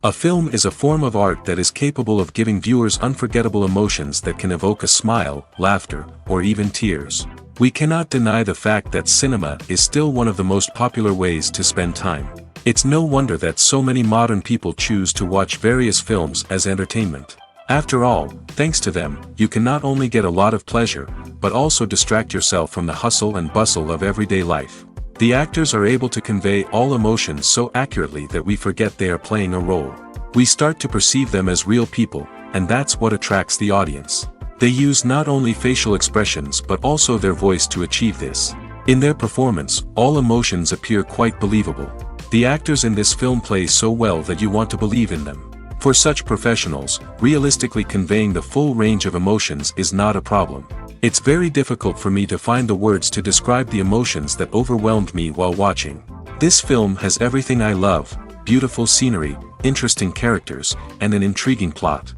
A film is a form of art that is capable of giving viewers unforgettable emotions that can evoke a smile, laughter, or even tears. We cannot deny the fact that cinema is still one of the most popular ways to spend time. It's no wonder that so many modern people choose to watch various films as entertainment. After all, thanks to them, you can not only get a lot of pleasure, but also distract yourself from the hustle and bustle of everyday life. The actors are able to convey all emotions so accurately that we forget they are playing a role. We start to perceive them as real people, and that's what attracts the audience. They use not only facial expressions but also their voice to achieve this. In their performance, all emotions appear quite believable. The actors in this film play so well that you want to believe in them. For such professionals, realistically conveying the full range of emotions is not a problem. It's very difficult for me to find the words to describe the emotions that overwhelmed me while watching. This film has everything I love: beautiful scenery, interesting characters, and an intriguing plot.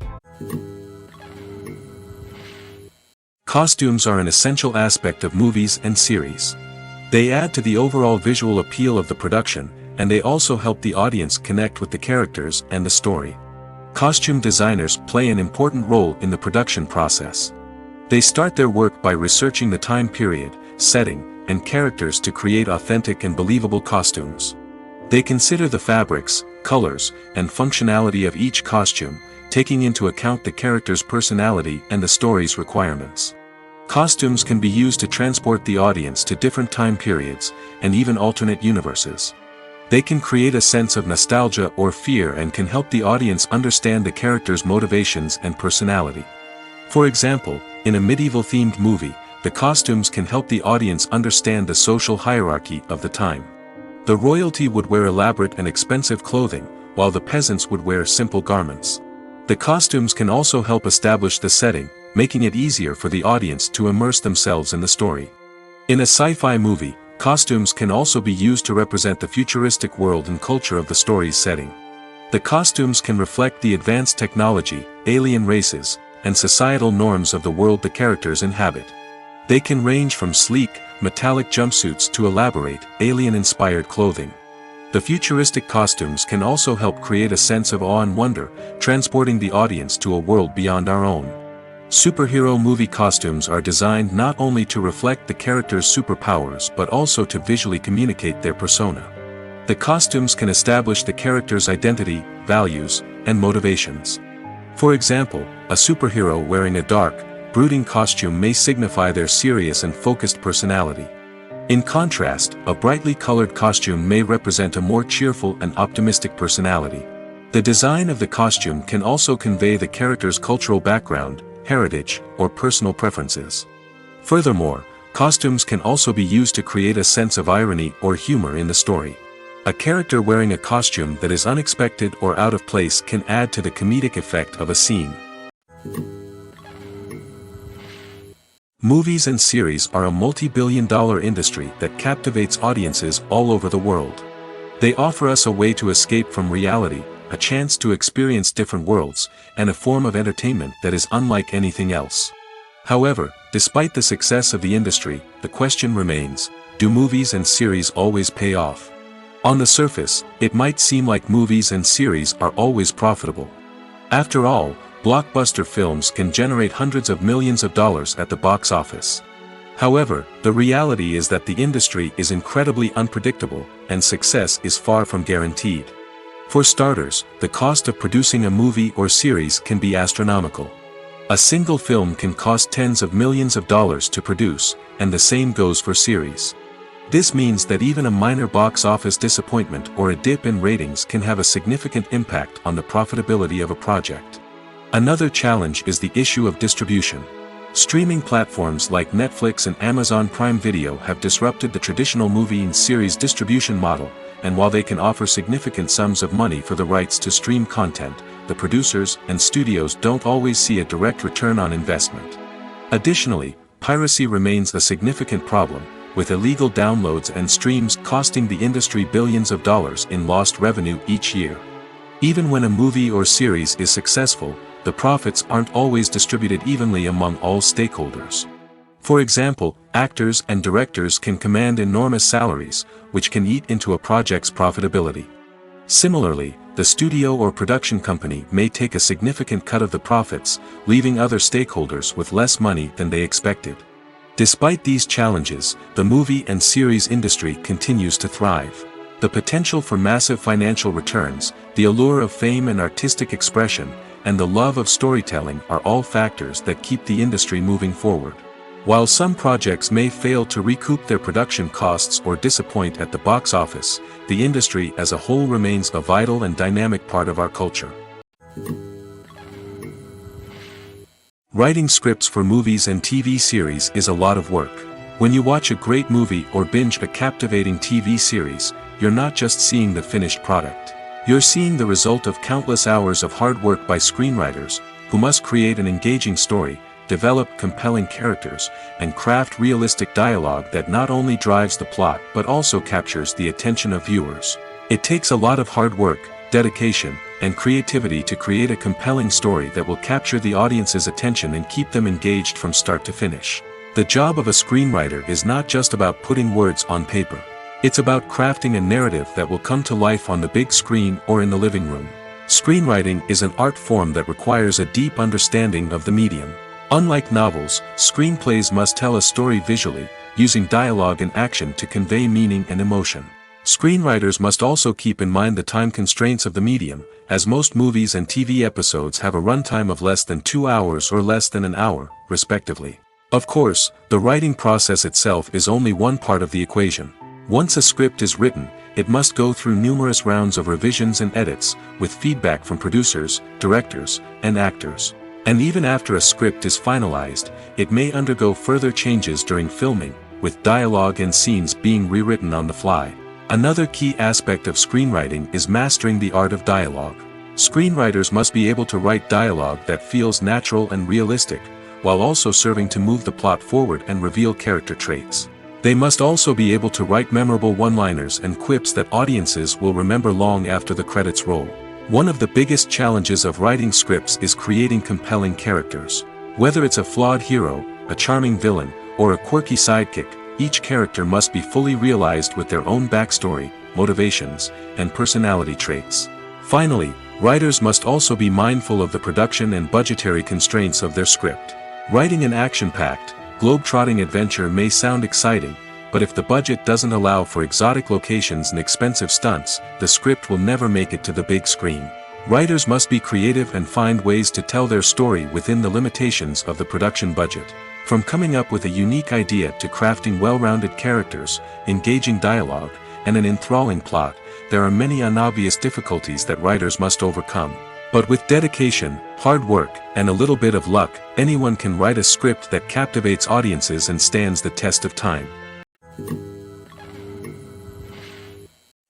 Costumes are an essential aspect of movies and series. They add to the overall visual appeal of the production, and they also help the audience connect with the characters and the story. Costume designers play an important role in the production process. They start their work by researching the time period, setting, and characters to create authentic and believable costumes. They consider the fabrics, colors, and functionality of each costume, taking into account the character's personality and the story's requirements. Costumes can be used to transport the audience to different time periods, and even alternate universes. They can create a sense of nostalgia or fear and can help the audience understand the character's motivations and personality. For example, in a medieval-themed movie, the costumes can help the audience understand the social hierarchy of the time. The royalty would wear elaborate and expensive clothing, while the peasants would wear simple garments. The costumes can also help establish the setting, making it easier for the audience to immerse themselves in the story. In a sci-fi movie, costumes can also be used to represent the futuristic world and culture of the story's setting. The costumes can reflect the advanced technology, alien races, and societal norms of the world the characters inhabit. They can range from sleek, metallic jumpsuits to elaborate, alien-inspired clothing. The futuristic costumes can also help create a sense of awe and wonder, transporting the audience to a world beyond our own. Superhero movie costumes are designed not only to reflect the character's superpowers but also to visually communicate their persona. The costumes can establish the character's identity, values, and motivations. For example, a superhero wearing a dark, brooding costume may signify their serious and focused personality. In contrast, a brightly colored costume may represent a more cheerful and optimistic personality. The design of the costume can also convey the character's cultural background, heritage, or personal preferences. Furthermore, costumes can also be used to create a sense of irony or humor in the story. A character wearing a costume that is unexpected or out of place can add to the comedic effect of a scene. Movies and series are a multi-billion-dollar industry that captivates audiences all over the world. They offer us a way to escape from reality, a chance to experience different worlds, and a form of entertainment that is unlike anything else. However, despite the success of the industry, the question remains: do movies and series always pay off? On the surface, it might seem like movies and series are always profitable. After all, blockbuster films can generate hundreds of millions of dollars at the box office. However, the reality is that the industry is incredibly unpredictable, and success is far from guaranteed. For starters, the cost of producing a movie or series can be astronomical. A single film can cost tens of millions of dollars to produce, and the same goes for series. This means that even a minor box office disappointment or a dip in ratings can have a significant impact on the profitability of a project. Another challenge is the issue of distribution. Streaming platforms like Netflix and Amazon Prime Video have disrupted the traditional movie and series distribution model, and while they can offer significant sums of money for the rights to stream content, the producers and studios don't always see a direct return on investment. Additionally, piracy remains a significant problem, with illegal downloads and streams costing the industry billions of dollars in lost revenue each year. Even when a movie or series is successful, the profits aren't always distributed evenly among all stakeholders. For example, actors and directors can command enormous salaries, which can eat into a project's profitability. Similarly, the the studio or production company may take a significant cut of the profits, leaving other stakeholders with less money than they expected. Despite these challenges, the movie and series industry continues to thrive. The potential for massive financial returns, the allure of fame and artistic expression, and the love of storytelling are all factors that keep the industry moving forward. While some projects may fail to recoup their production costs or disappoint at the box office, the industry as a whole remains a vital and dynamic part of our culture. Writing scripts for movies and TV series is a lot of work. When you watch a great movie or binge a captivating TV series, you're not just seeing the finished product. You're seeing the result of countless hours of hard work by screenwriters, who must create an engaging story, develop compelling characters, and craft realistic dialogue that not only drives the plot but also captures the attention of viewers. It takes a lot of hard work, dedication, and creativity to create a compelling story that will capture the audience's attention and keep them engaged from start to finish. The job of a screenwriter is not just about putting words on paper. It's about crafting a narrative that will come to life on the big screen or in the living room. Screenwriting is an art form that requires a deep understanding of the medium. Unlike novels, screenplays must tell a story visually, using dialogue and action to convey meaning and emotion. Screenwriters must also keep in mind the time constraints of the medium, as most movies and TV episodes have a runtime of less than 2 hours or less than an hour, respectively. Of course, the writing process itself is only one part of the equation. Once a script is written, it must go through numerous rounds of revisions and edits, with feedback from producers, directors, and actors. And even after a script is finalized, it may undergo further changes during filming, with dialogue and scenes being rewritten on the fly. Another key aspect of screenwriting is mastering the art of dialogue. Screenwriters must be able to write dialogue that feels natural and realistic, while also serving to move the plot forward and reveal character traits. They must also be able to write memorable one-liners and quips that audiences will remember long after the credits roll. One of the biggest challenges of writing scripts is creating compelling characters. Whether it's a flawed hero, a charming villain, or a quirky sidekick, each character must be fully realized with their own backstory, motivations, and personality traits. Finally, writers must also be mindful of the production and budgetary constraints of their script. Writing an action-packed, globe-trotting adventure may sound exciting, but if the budget doesn't allow for exotic locations and expensive stunts, the script will never make it to the big screen. Writers must be creative and find ways to tell their story within the limitations of the production budget. From coming up with a unique idea to crafting well-rounded characters, engaging dialogue, and an enthralling plot, there are many unobvious difficulties that writers must overcome. But with dedication, hard work, and a little bit of luck, anyone can write a script that captivates audiences and stands the test of time.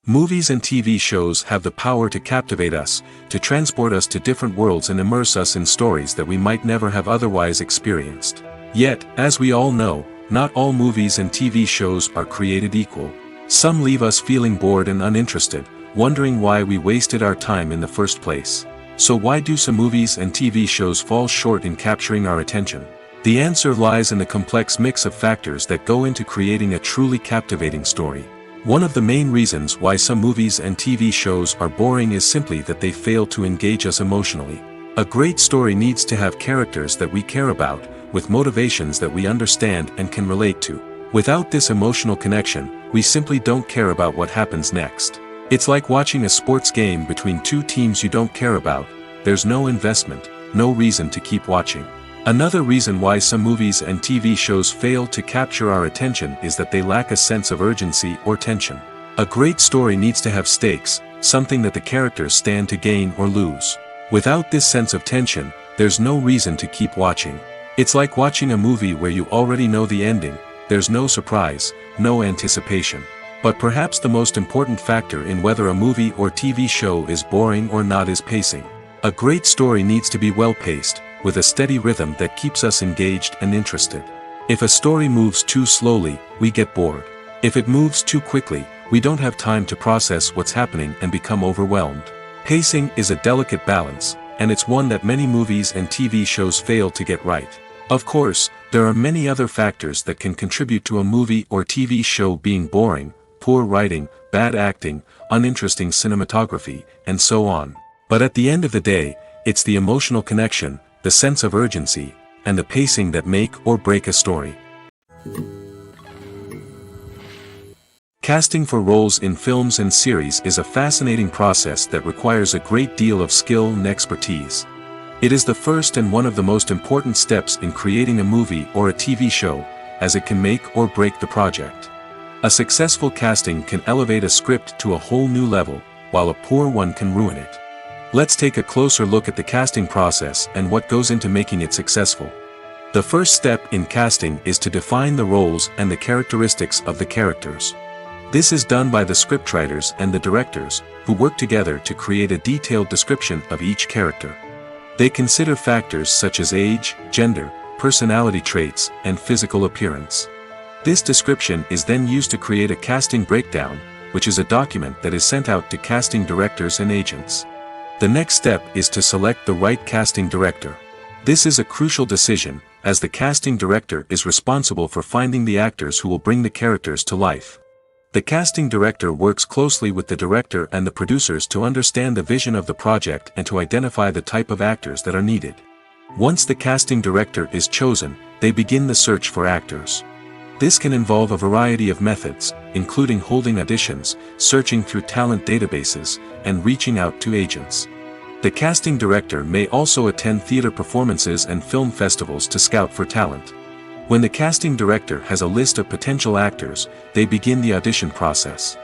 Movies and TV shows have the power to captivate us, to transport us to different worlds and immerse us in stories that we might never have otherwise experienced. Yet, as we all know, not all movies and TV shows are created equal. Some leave us feeling bored and uninterested, wondering why we wasted our time in the first place. So why do some movies and TV shows fall short in capturing our attention? The answer lies in the complex mix of factors that go into creating a truly captivating story. One of the main reasons why some movies and TV shows are boring is simply that they fail to engage us emotionally. A great story needs to have characters that we care about, with motivations that we understand and can relate to. Without this emotional connection, we simply don't care about what happens next. It's like watching a sports game between two teams you don't care about. There's no investment, no reason to keep watching. Another reason why some movies and TV shows fail to capture our attention is that they lack a sense of urgency or tension. A great story needs to have stakes, something that the characters stand to gain or lose. Without this sense of tension, there's no reason to keep watching. It's like watching a movie where you already know the ending. There's no surprise, no anticipation. But perhaps the most important factor in whether a movie or TV show is boring or not is pacing. A great story needs to be well-paced, with a steady rhythm that keeps us engaged and interested. If a story moves too slowly, we get bored. If it moves too quickly, we don't have time to process what's happening and become overwhelmed. Pacing is a delicate balance, and it's one that many movies and TV shows fail to get right. Of course, there are many other factors that can contribute to a movie or TV show being boring, poor writing, bad acting, uninteresting cinematography, and so on. But at the end of the day, it's the emotional connection, the sense of urgency, and the pacing that make or break a story. Casting for roles in films and series is a fascinating process that requires a great deal of skill and expertise. It is the first and one of the most important steps in creating a movie or a TV show, as it can make or break the project. A successful casting can elevate a script to a whole new level, while a poor one can ruin it. Let's take a closer look at the casting process and what goes into making it successful. The first step in casting is to define the roles and the characteristics of the characters. This is done by the scriptwriters and the directors, who work together to create a detailed description of each character. They consider factors such as age, gender, personality traits, and physical appearance. This description is then used to create a casting breakdown, which is a document that is sent out to casting directors and agents. The next step is to select the right casting director. This is a crucial decision, as the casting director is responsible for finding the actors who will bring the characters to life. The casting director works closely with the director and the producers to understand the vision of the project and to identify the type of actors that are needed. Once the casting director is chosen, they begin the search for actors. This can involve a variety of methods, including holding auditions, searching through talent databases, and reaching out to agents. The casting director may also attend theater performances and film festivals to scout for talent. When the casting director has a list of potential actors, they begin the audition process.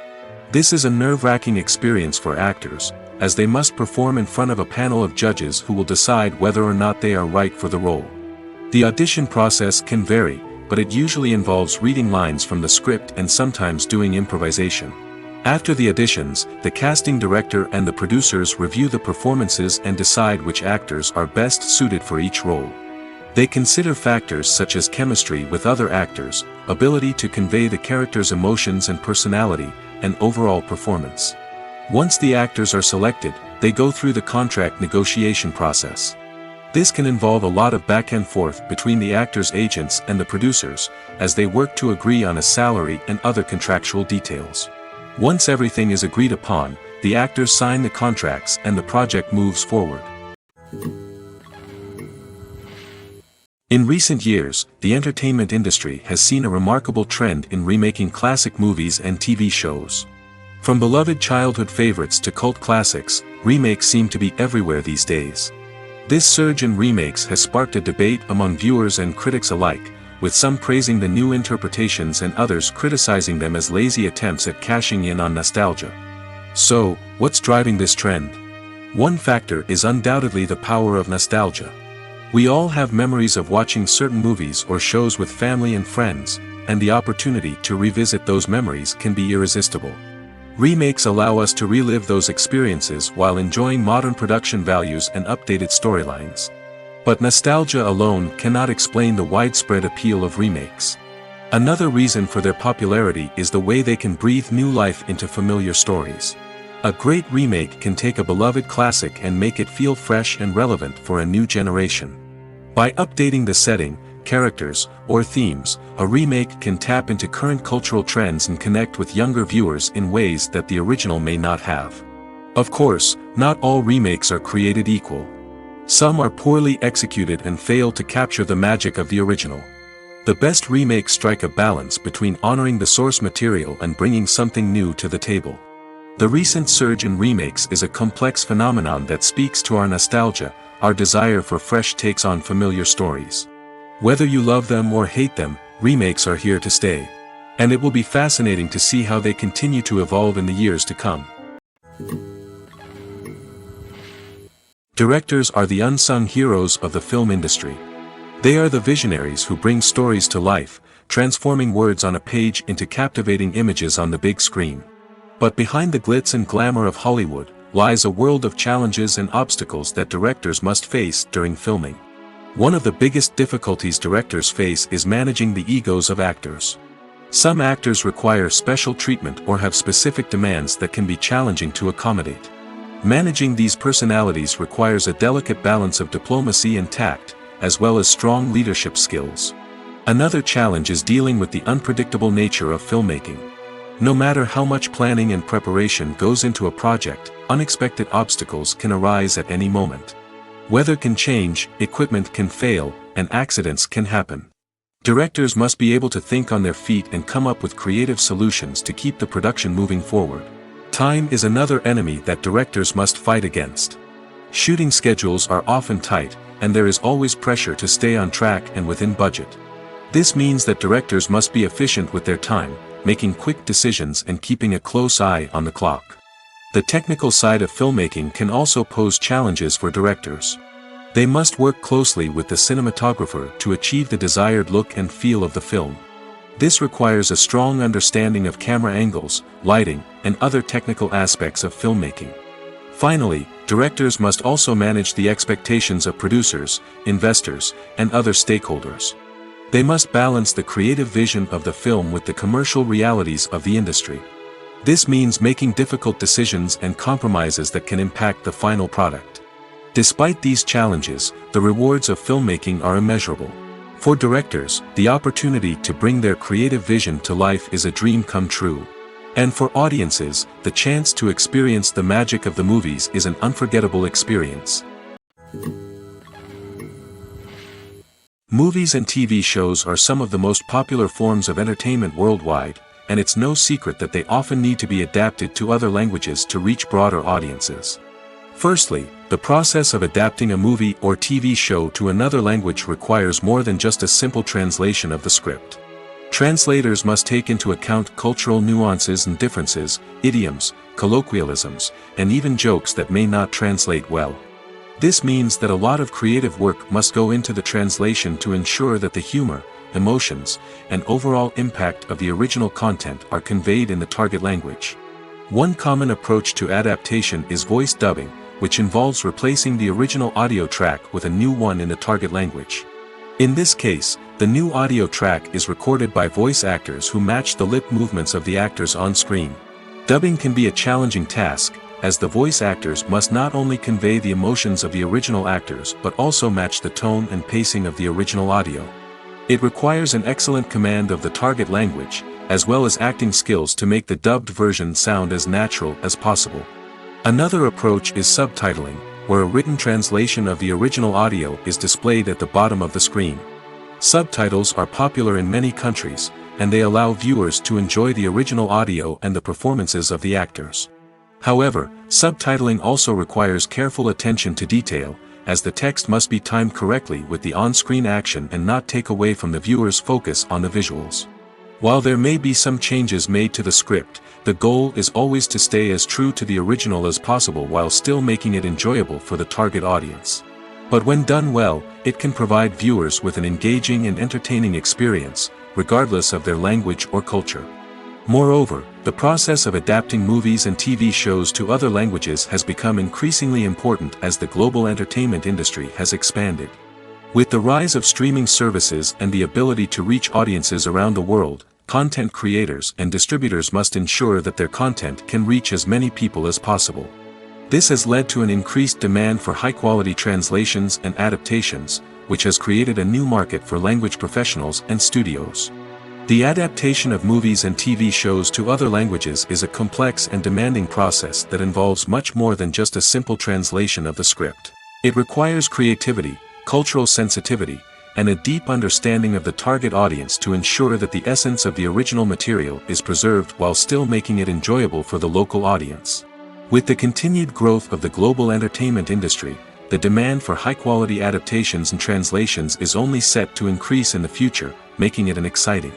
This is a nerve-wracking experience for actors, as they must perform in front of a panel of judges who will decide whether or not they are right for the role. The audition process can vary, but it usually involves reading lines from the script and sometimes doing improvisation. After the auditions, the casting director and the producers review the performances and decide which actors are best suited for each role. They consider factors such as chemistry with other actors, ability to convey the character's emotions and personality, and overall performance. Once the actors are selected, they go through the contract negotiation process. This can involve a lot of back and forth between the actors' agents and the producers, as they work to agree on a salary and other contractual details. Once everything is agreed upon, the actors sign the contracts and the project moves forward. In recent years, the entertainment industry has seen a remarkable trend in remaking classic movies and TV shows. From beloved childhood favorites to cult classics, remakes seem to be everywhere these days. This surge in remakes has sparked a debate among viewers and critics alike, with some praising the new interpretations and others criticizing them as lazy attempts at cashing in on nostalgia. So, what's driving this trend? One factor is undoubtedly the power of nostalgia. We all have memories of watching certain movies or shows with family and friends, and the opportunity to revisit those memories can be irresistible. Remakes allow us to relive those experiences while enjoying modern production values and updated storylines. But nostalgia alone cannot explain the widespread appeal of remakes. Another reason for their popularity is the way they can breathe new life into familiar stories. A great remake can take a beloved classic and make it feel fresh and relevant for a new generation. By updating the setting, characters, or themes, a remake can tap into current cultural trends and connect with younger viewers in ways that the original may not have. Of course, not all remakes are created equal. Some are poorly executed and fail to capture the magic of the original. The best remakes strike a balance between honoring the source material and bringing something new to the table. The recent surge in remakes is a complex phenomenon that speaks to our nostalgia, our desire for fresh takes on familiar stories. Whether you love them or hate them, remakes are here to stay. And it will be fascinating to see how they continue to evolve in the years to come. Directors are the unsung heroes of the film industry. They are the visionaries who bring stories to life, transforming words on a page into captivating images on the big screen. But behind the glitz and glamour of Hollywood, lies a world of challenges and obstacles that directors must face during filming. One of the biggest difficulties directors face is managing the egos of actors. Some actors require special treatment or have specific demands that can be challenging to accommodate. Managing these personalities requires a delicate balance of diplomacy and tact, as well as strong leadership skills. Another challenge is dealing with the unpredictable nature of filmmaking. No matter how much planning and preparation goes into a project, unexpected obstacles can arise at any moment. Weather can change, equipment can fail, and accidents can happen. Directors must be able to think on their feet and come up with creative solutions to keep the production moving forward. Time is another enemy that directors must fight against. Shooting schedules are often tight, and there is always pressure to stay on track and within budget. This means that directors must be efficient with their time, making quick decisions and keeping a close eye on the clock. The technical side of filmmaking can also pose challenges for directors. They must work closely with the cinematographer to achieve the desired look and feel of the film. This requires a strong understanding of camera angles, lighting, and other technical aspects of filmmaking. Finally, directors must also manage the expectations of producers, investors, and other stakeholders. They must balance the creative vision of the film with the commercial realities of the industry. This means making difficult decisions and compromises that can impact the final product. Despite these challenges, the rewards of filmmaking are immeasurable. For directors, the opportunity to bring their creative vision to life is a dream come true. And for audiences, the chance to experience the magic of the movies is an unforgettable experience. Movies and TV shows are some of the most popular forms of entertainment worldwide, and it's no secret that they often need to be adapted to other languages to reach broader audiences. Firstly, the process of adapting a movie or TV show to another language requires more than just a simple translation of the script. Translators must take into account cultural nuances and differences, idioms, colloquialisms, and even jokes that may not translate well. This means that a lot of creative work must go into the translation to ensure that the humor, emotions, and overall impact of the original content are conveyed in the target language. One common approach to adaptation is voice dubbing, which involves replacing the original audio track with a new one in the target language. In this case, the new audio track is recorded by voice actors who match the lip movements of the actors on screen. Dubbing can be a challenging task, as the voice actors must not only convey the emotions of the original actors but also match the tone and pacing of the original audio. It requires an excellent command of the target language, as well as acting skills to make the dubbed version sound as natural as possible. Another approach is subtitling, where a written translation of the original audio is displayed at the bottom of the screen. Subtitles are popular in many countries, and they allow viewers to enjoy the original audio and the performances of the actors. However, subtitling also requires careful attention to detail, as the text must be timed correctly with the on-screen action and not take away from the viewer's focus on the visuals. While there may be some changes made to the script, the goal is always to stay as true to the original as possible while still making it enjoyable for the target audience. But when done well, it can provide viewers with an engaging and entertaining experience, regardless of their language or culture. Moreover, the process of adapting movies and TV shows to other languages has become increasingly important as the global entertainment industry has expanded. With the rise of streaming services and the ability to reach audiences around the world, content creators and distributors must ensure that their content can reach as many people as possible. This has led to an increased demand for high-quality translations and adaptations, which has created a new market for language professionals and studios. The adaptation of movies and TV shows to other languages is a complex and demanding process that involves much more than just a simple translation of the script. It requires creativity, cultural sensitivity, and a deep understanding of the target audience to ensure that the essence of the original material is preserved while still making it enjoyable for the local audience. With the continued growth of the global entertainment industry, the demand for high-quality adaptations and translations is only set to increase in the future, making it an exciting.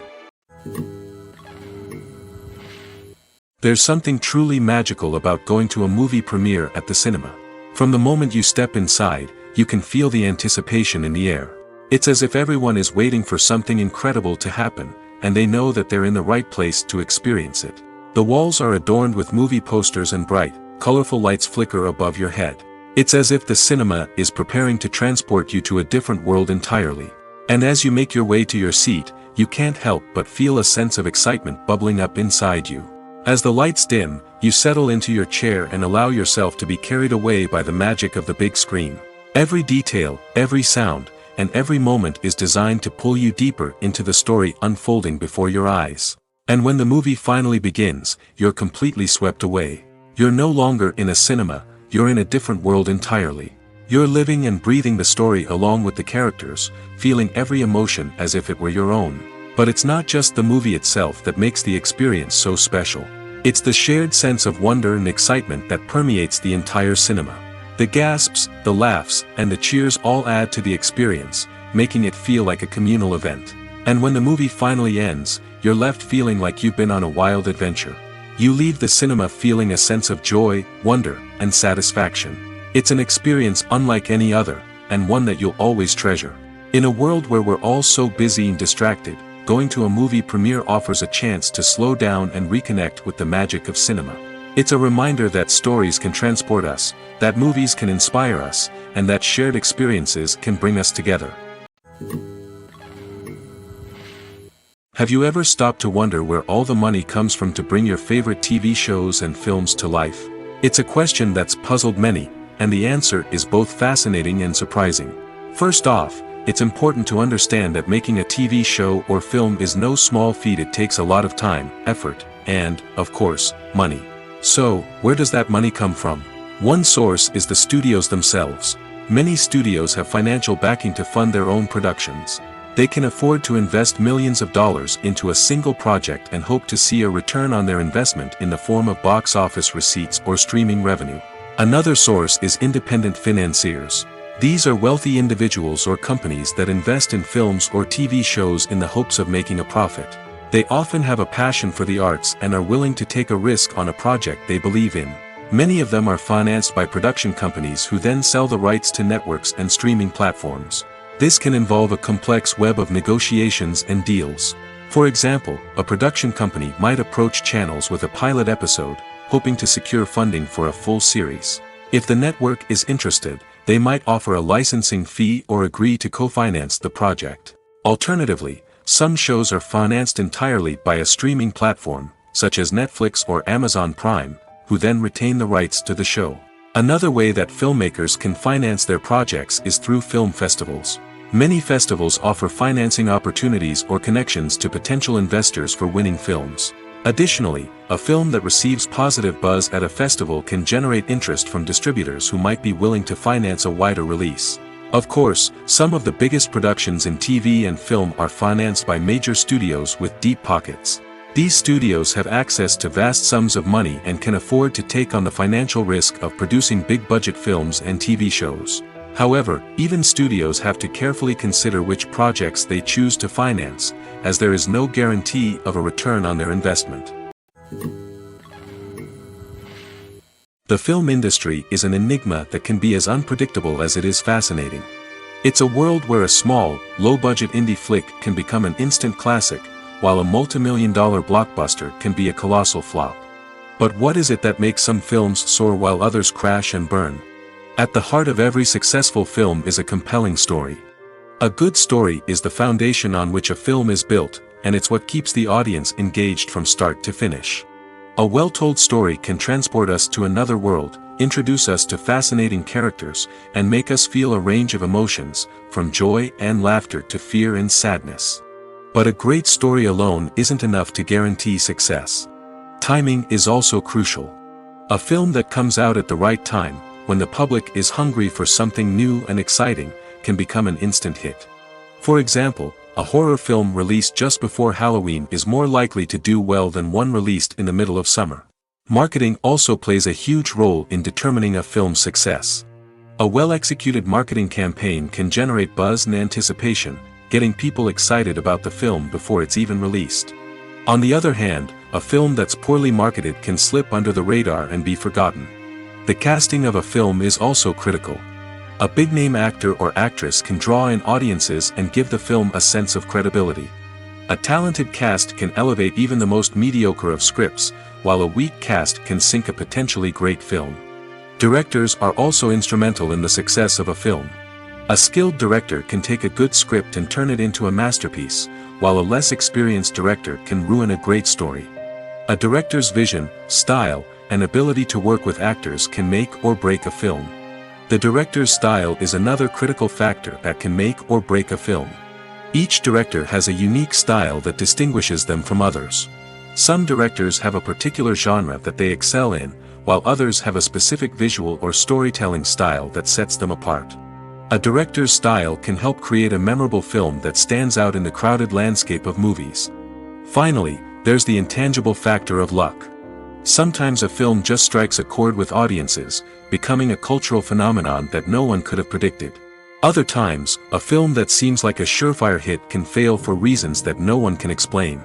There's something truly magical about going to a movie premiere at the cinema. From the moment you step inside, you can feel the anticipation in the air. It's as if everyone is waiting for something incredible to happen, and they know that they're in the right place to experience it. The walls are adorned with movie posters and bright, colorful lights flicker above your head. It's as if the cinema is preparing to transport you to a different world entirely. And as you make your way to your seat, you can't help but feel a sense of excitement bubbling up inside you. As the lights dim, you settle into your chair and allow yourself to be carried away by the magic of the big screen. Every detail, every sound, and every moment is designed to pull you deeper into the story unfolding before your eyes. And when the movie finally begins, you're completely swept away. You're no longer in a cinema, you're in a different world entirely. You're living and breathing the story along with the characters, feeling every emotion as if it were your own. But it's not just the movie itself that makes the experience so special. It's the shared sense of wonder and excitement that permeates the entire cinema. The gasps, the laughs, and the cheers all add to the experience, making it feel like a communal event. And when the movie finally ends, you're left feeling like you've been on a wild adventure. You leave the cinema feeling a sense of joy, wonder, and satisfaction. It's an experience unlike any other, and one that you'll always treasure. In a world where we're all so busy and distracted, going to a movie premiere offers a chance to slow down and reconnect with the magic of cinema. It's a reminder that stories can transport us, that movies can inspire us, and that shared experiences can bring us together. Have you ever stopped to wonder where all the money comes from to bring your favorite TV shows and films to life? It's a question that's puzzled many, and the answer is both fascinating and surprising. First off, it's important to understand that making a TV show or film is no small feat. It takes a lot of time, effort, and, of course, money. So, where does that money come from? One source is the studios themselves. Many studios have financial backing to fund their own productions. They can afford to invest millions of dollars into a single project and hope to see a return on their investment in the form of box office receipts or streaming revenue. Another source is independent financiers. These are wealthy individuals or companies that invest in films or TV shows in the hopes of making a profit. They often have a passion for the arts and are willing to take a risk on a project they believe in. Many of them are financed by production companies who then sell the rights to networks and streaming platforms. This can involve a complex web of negotiations and deals. For example, a production company might approach channels with a pilot episode, hoping to secure funding for a full series. If the network is interested, they might offer a licensing fee or agree to co-finance the project. Alternatively, some shows are financed entirely by a streaming platform, such as Netflix or Amazon Prime, who then retain the rights to the show. Another way that filmmakers can finance their projects is through film festivals. Many festivals offer financing opportunities or connections to potential investors for winning films. Additionally, a film that receives positive buzz at a festival can generate interest from distributors who might be willing to finance a wider release. Of course, some of the biggest productions in TV and film are financed by major studios with deep pockets. These studios have access to vast sums of money and can afford to take on the financial risk of producing big-budget films and TV shows. However, even studios have to carefully consider which projects they choose to finance, as there is no guarantee of a return on their investment. The film industry is an enigma that can be as unpredictable as it is fascinating. It's a world where a small, low-budget indie flick can become an instant classic, while a multi-million-dollar blockbuster can be a colossal flop. But what is it that makes some films soar while others crash and burn? At the heart of every successful film is a compelling story. A good story is the foundation on which a film is built, and it's what keeps the audience engaged from start to finish. A well-told story can transport us to another world, introduce us to fascinating characters, and make us feel a range of emotions, from joy and laughter to fear and sadness. But a great story alone isn't enough to guarantee success. Timing is also crucial. A film that comes out at the right time, when the public is hungry for something new and exciting, can become an instant hit. For example, a horror film released just before Halloween is more likely to do well than one released in the middle of summer. Marketing also plays a huge role in determining a film's success. A well-executed marketing campaign can generate buzz and anticipation, getting people excited about the film before it's even released. On the other hand, a film that's poorly marketed can slip under the radar and be forgotten. The casting of a film is also critical. A big-name actor or actress can draw in audiences and give the film a sense of credibility. A talented cast can elevate even the most mediocre of scripts, while a weak cast can sink a potentially great film. Directors are also instrumental in the success of a film. A skilled director can take a good script and turn it into a masterpiece, while a less experienced director can ruin a great story. A director's vision, style, and ability to work with actors can make or break a film. The director's style is another critical factor that can make or break a film. Each director has a unique style that distinguishes them from others. Some directors have a particular genre that they excel in, while others have a specific visual or storytelling style that sets them apart. A director's style can help create a memorable film that stands out in the crowded landscape of movies. Finally, there's the intangible factor of luck. Sometimes a film just strikes a chord with audiences, becoming a cultural phenomenon that no one could have predicted. Other times, a film that seems like a surefire hit can fail for reasons that no one can explain.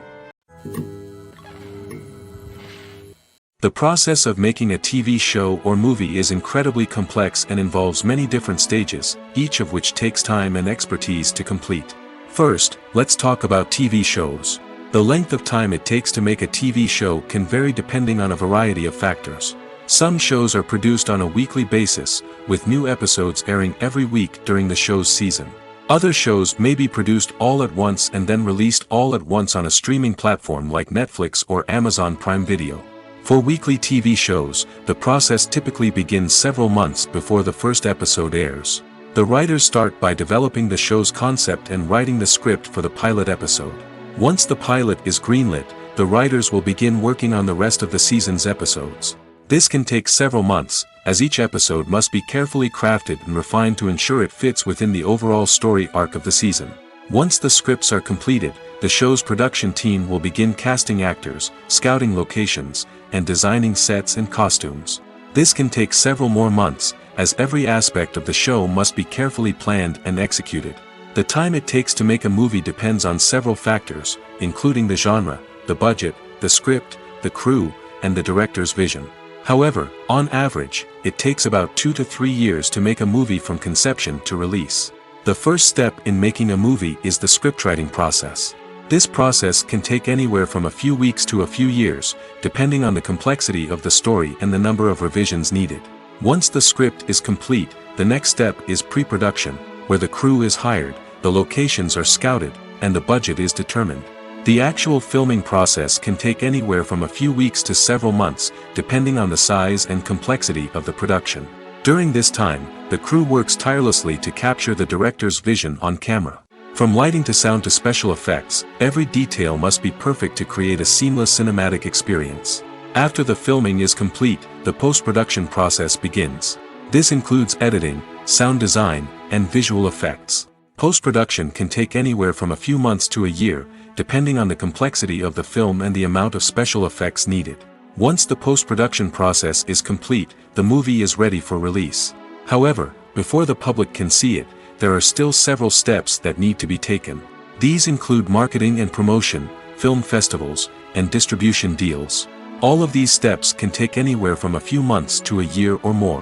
The process of making a TV show or movie is incredibly complex and involves many different stages, each of which takes time and expertise to complete. First, let's talk about TV shows. The length of time it takes to make a TV show can vary depending on a variety of factors. Some shows are produced on a weekly basis, with new episodes airing every week during the show's season. Other shows may be produced all at once and then released all at once on a streaming platform like Netflix or Amazon Prime Video. For weekly TV shows, the process typically begins several months before the first episode airs. The writers start by developing the show's concept and writing the script for the pilot episode. Once the pilot is greenlit, the writers will begin working on the rest of the season's episodes. This can take several months, as each episode must be carefully crafted and refined to ensure it fits within the overall story arc of the season. Once the scripts are completed, the show's production team will begin casting actors, scouting locations, and designing sets and costumes. This can take several more months, as every aspect of the show must be carefully planned and executed. The time it takes to make a movie depends on several factors, including the genre, the budget, the script, the crew, and the director's vision. However, on average, it takes about 2 to 3 years to make a movie from conception to release. The first step in making a movie is the scriptwriting process. This process can take anywhere from a few weeks to a few years, depending on the complexity of the story and the number of revisions needed. Once the script is complete, the next step is pre-production, where the crew is hired, the locations are scouted, and the budget is determined. The actual filming process can take anywhere from a few weeks to several months, depending on the size and complexity of the production. During this time, the crew works tirelessly to capture the director's vision on camera. From lighting to sound to special effects, every detail must be perfect to create a seamless cinematic experience. After the filming is complete, the post-production process begins. This includes editing, sound design, and visual effects. Post-production can take anywhere from a few months to a year, depending on the complexity of the film and the amount of special effects needed. Once the post-production process is complete, the movie is ready for release. However, before the public can see it, there are still several steps that need to be taken. These include marketing and promotion, film festivals, and distribution deals. All of these steps can take anywhere from a few months to a year or more.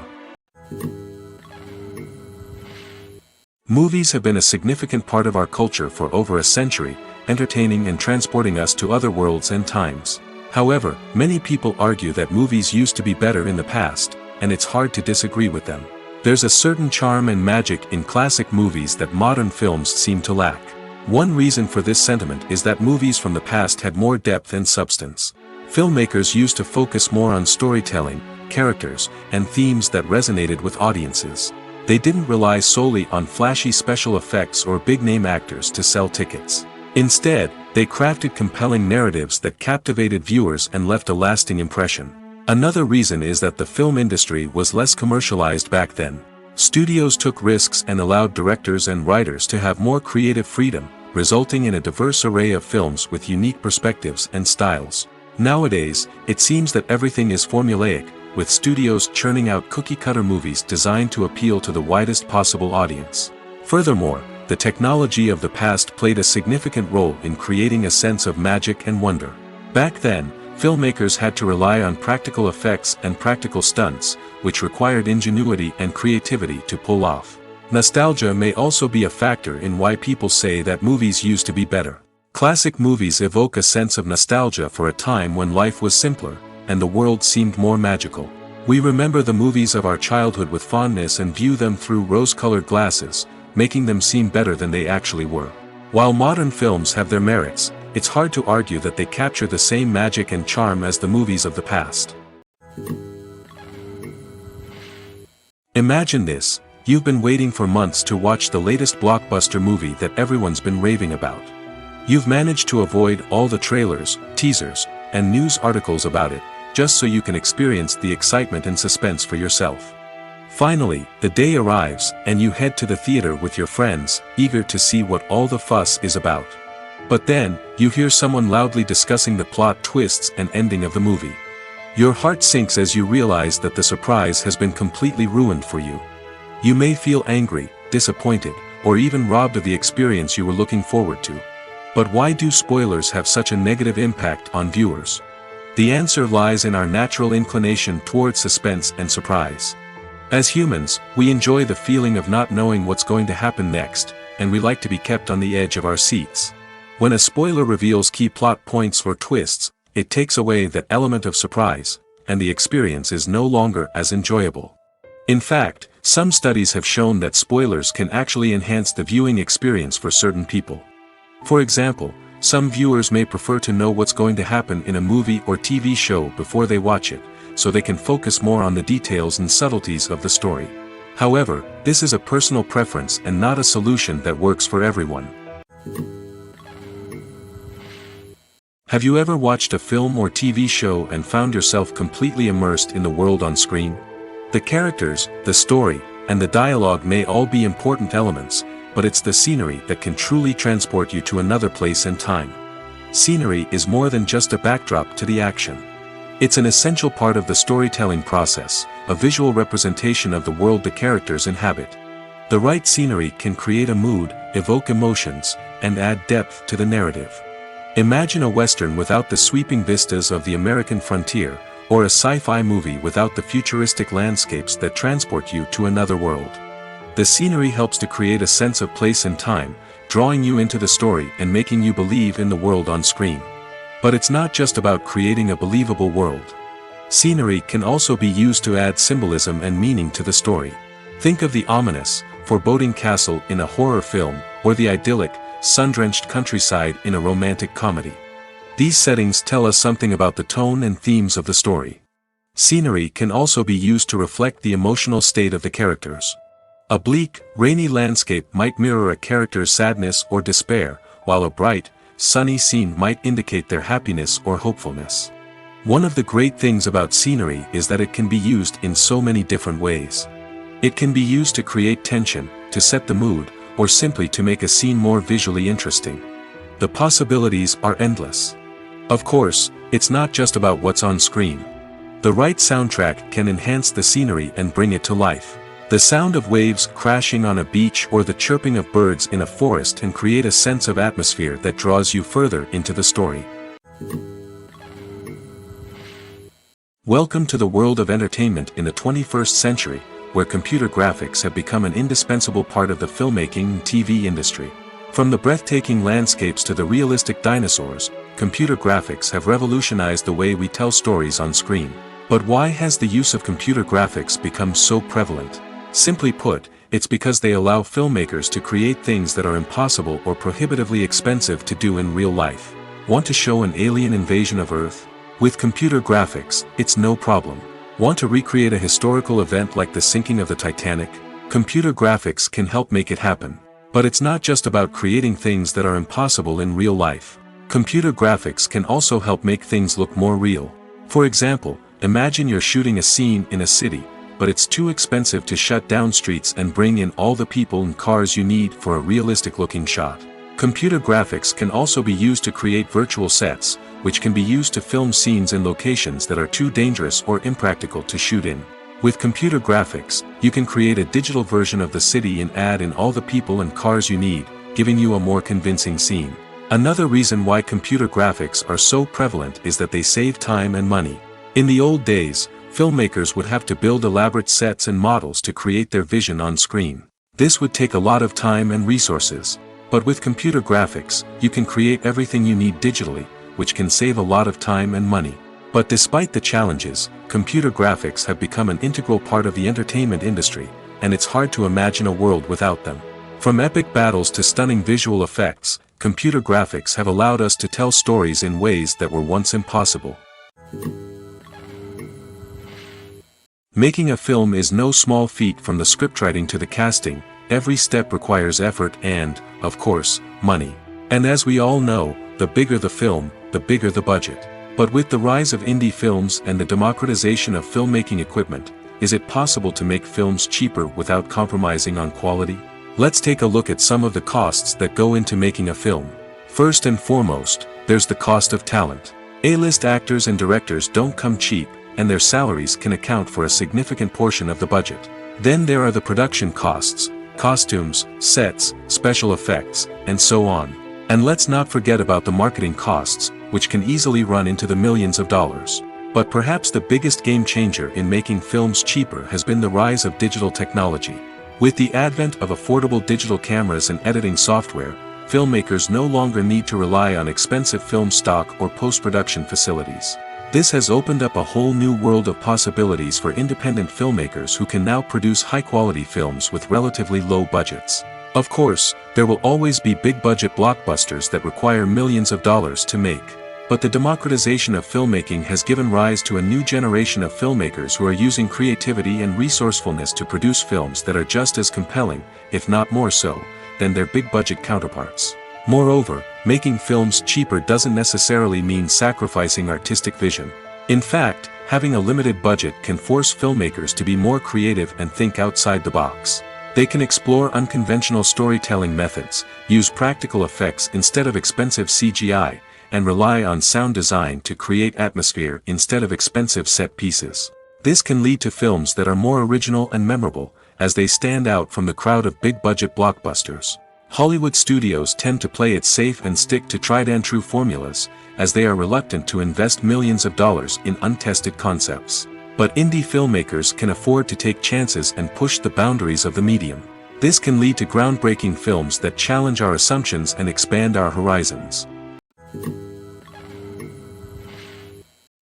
Movies have been a significant part of our culture for over a century, entertaining and transporting us to other worlds and times. However, many people argue that movies used to be better in the past, and it's hard to disagree with them. There's a certain charm and magic in classic movies that modern films seem to lack. One reason for this sentiment is that movies from the past had more depth and substance. Filmmakers used to focus more on storytelling, characters, and themes that resonated with audiences. They didn't rely solely on flashy special effects or big-name actors to sell tickets. Instead, they crafted compelling narratives that captivated viewers and left a lasting impression. Another reason is that the film industry was less commercialized back then. Studios took risks and allowed directors and writers to have more creative freedom, resulting in a diverse array of films with unique perspectives and styles. Nowadays, it seems that everything is formulaic, with studios churning out cookie-cutter movies designed to appeal to the widest possible audience. Furthermore, the technology of the past played a significant role in creating a sense of magic and wonder. Back then, filmmakers had to rely on practical effects and practical stunts, which required ingenuity and creativity to pull off. Nostalgia may also be a factor in why people say that movies used to be better. Classic movies evoke a sense of nostalgia for a time when life was simpler, and the world seemed more magical. We remember the movies of our childhood with fondness and view them through rose-colored glasses, making them seem better than they actually were. While modern films have their merits, it's hard to argue that they capture the same magic and charm as the movies of the past. Imagine this: you've been waiting for months to watch the latest blockbuster movie that everyone's been raving about. You've managed to avoid all the trailers, teasers, and news articles about it, just so you can experience the excitement and suspense for yourself. Finally, the day arrives, and you head to the theater with your friends, eager to see what all the fuss is about. But then, you hear someone loudly discussing the plot twists and ending of the movie. Your heart sinks as you realize that the surprise has been completely ruined for you. You may feel angry, disappointed, or even robbed of the experience you were looking forward to. But why do spoilers have such a negative impact on viewers? The answer lies in our natural inclination toward suspense and surprise. As humans, we enjoy the feeling of not knowing what's going to happen next, and we like to be kept on the edge of our seats. When a spoiler reveals key plot points or twists, it takes away that element of surprise, and the experience is no longer as enjoyable. In fact, some studies have shown that spoilers can actually enhance the viewing experience for certain people. For example, some viewers may prefer to know what's going to happen in a movie or TV show before they watch it, so they can focus more on the details and subtleties of the story. However, this is a personal preference and not a solution that works for everyone. Have you ever watched a film or TV show and found yourself completely immersed in the world on screen? The characters, the story, and the dialogue may all be important elements, but it's the scenery that can truly transport you to another place and time. Scenery is more than just a backdrop to the action. It's an essential part of the storytelling process, a visual representation of the world the characters inhabit. The right scenery can create a mood, evoke emotions, and add depth to the narrative. Imagine a Western without the sweeping vistas of the American frontier, or a sci-fi movie without the futuristic landscapes that transport you to another world. The scenery helps to create a sense of place and time, drawing you into the story and making you believe in the world on screen. But it's not just about creating a believable world. Scenery can also be used to add symbolism and meaning to the story. Think of the ominous, foreboding castle in a horror film, or the idyllic, sun-drenched countryside in a romantic comedy. These settings tell us something about the tone and themes of the story. Scenery can also be used to reflect the emotional state of the characters. A bleak, rainy landscape might mirror a character's sadness or despair, while a bright, sunny scene might indicate their happiness or hopefulness. One of the great things about scenery is that it can be used in so many different ways. It can be used to create tension, to set the mood, or simply to make a scene more visually interesting. The possibilities are endless. Of course, it's not just about what's on screen. The right soundtrack can enhance the scenery and bring it to life. The sound of waves crashing on a beach or the chirping of birds in a forest can create a sense of atmosphere that draws you further into the story. Welcome to the world of entertainment in the 21st century, where computer graphics have become an indispensable part of the filmmaking and TV industry. From the breathtaking landscapes to the realistic dinosaurs, computer graphics have revolutionized the way we tell stories on screen. But why has the use of computer graphics become so prevalent? Simply put, it's because they allow filmmakers to create things that are impossible or prohibitively expensive to do in real life. Want to show an alien invasion of Earth? With computer graphics, it's no problem. Want to recreate a historical event like the sinking of the Titanic? Computer graphics can help make it happen. But it's not just about creating things that are impossible in real life. Computer graphics can also help make things look more real. For example, imagine you're shooting a scene in a city, but it's too expensive to shut down streets and bring in all the people and cars you need for a realistic-looking shot. Computer graphics can also be used to create virtual sets, which can be used to film scenes in locations that are too dangerous or impractical to shoot in. With computer graphics, you can create a digital version of the city and add in all the people and cars you need, giving you a more convincing scene. Another reason why computer graphics are so prevalent is that they save time and money. In the old days, filmmakers would have to build elaborate sets and models to create their vision on screen. This would take a lot of time and resources. But with computer graphics, you can create everything you need digitally, which can save a lot of time and money. But despite the challenges, computer graphics have become an integral part of the entertainment industry, and it's hard to imagine a world without them. From epic battles to stunning visual effects, computer graphics have allowed us to tell stories in ways that were once impossible. Making a film is no small feat. From the scriptwriting to the casting, every step requires effort and, of course, money. And as we all know, the bigger the film, the bigger the budget. But with the rise of indie films and the democratization of filmmaking equipment, is it possible to make films cheaper without compromising on quality? Let's take a look at some of the costs that go into making a film. First and foremost, there's the cost of talent. A-list actors and directors don't come cheap, and their salaries can account for a significant portion of the budget. Then there are the production costs, costumes, sets, special effects, and so on. And let's not forget about the marketing costs, which can easily run into the millions of dollars. But perhaps the biggest game changer in making films cheaper has been the rise of digital technology. With the advent of affordable digital cameras and editing software, filmmakers no longer need to rely on expensive film stock or post-production facilities. This has opened up a whole new world of possibilities for independent filmmakers who can now produce high-quality films with relatively low budgets. Of course, there will always be big-budget blockbusters that require millions of dollars to make. But the democratization of filmmaking has given rise to a new generation of filmmakers who are using creativity and resourcefulness to produce films that are just as compelling, if not more so, than their big-budget counterparts. Moreover, making films cheaper doesn't necessarily mean sacrificing artistic vision. In fact, having a limited budget can force filmmakers to be more creative and think outside the box. They can explore unconventional storytelling methods, use practical effects instead of expensive CGI, and rely on sound design to create atmosphere instead of expensive set pieces. This can lead to films that are more original and memorable, as they stand out from the crowd of big-budget blockbusters. Hollywood studios tend to play it safe and stick to tried-and-true formulas, as they are reluctant to invest millions of dollars in untested concepts. But indie filmmakers can afford to take chances and push the boundaries of the medium. This can lead to groundbreaking films that challenge our assumptions and expand our horizons.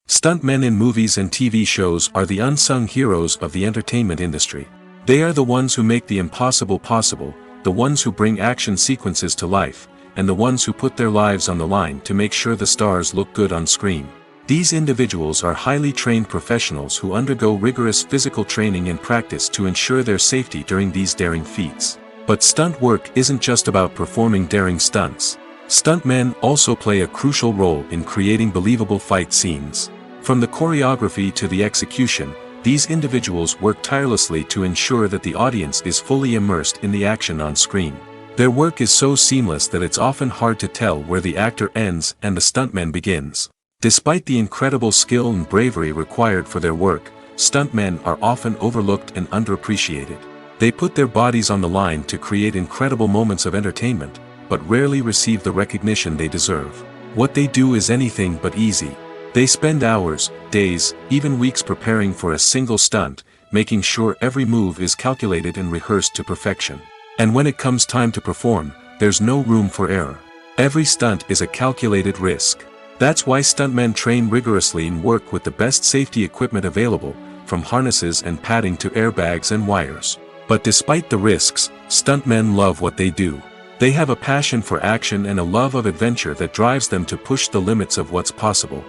Stuntmen in movies and TV shows are the unsung heroes of the entertainment industry. They are the ones who make the impossible possible, the ones who bring action sequences to life, and the ones who put their lives on the line to make sure the stars look good on screen. These individuals are highly trained professionals who undergo rigorous physical training and practice to ensure their safety during these daring feats. But stunt work isn't just about performing daring stunts. Stuntmen also play a crucial role in creating believable fight scenes. From the choreography to the execution, these individuals work tirelessly to ensure that the audience is fully immersed in the action on screen. Their work is so seamless that it's often hard to tell where the actor ends and the stuntman begins. Despite the incredible skill and bravery required for their work, stuntmen are often overlooked and underappreciated. They put their bodies on the line to create incredible moments of entertainment, but rarely receive the recognition they deserve. What they do is anything but easy. They spend hours, days, even weeks preparing for a single stunt, making sure every move is calculated and rehearsed to perfection. And when it comes time to perform, there's no room for error. Every stunt is a calculated risk. That's why stuntmen train rigorously and work with the best safety equipment available, from harnesses and padding to airbags and wires. But despite the risks, stuntmen love what they do. They have a passion for action and a love of adventure that drives them to push the limits of what's possible.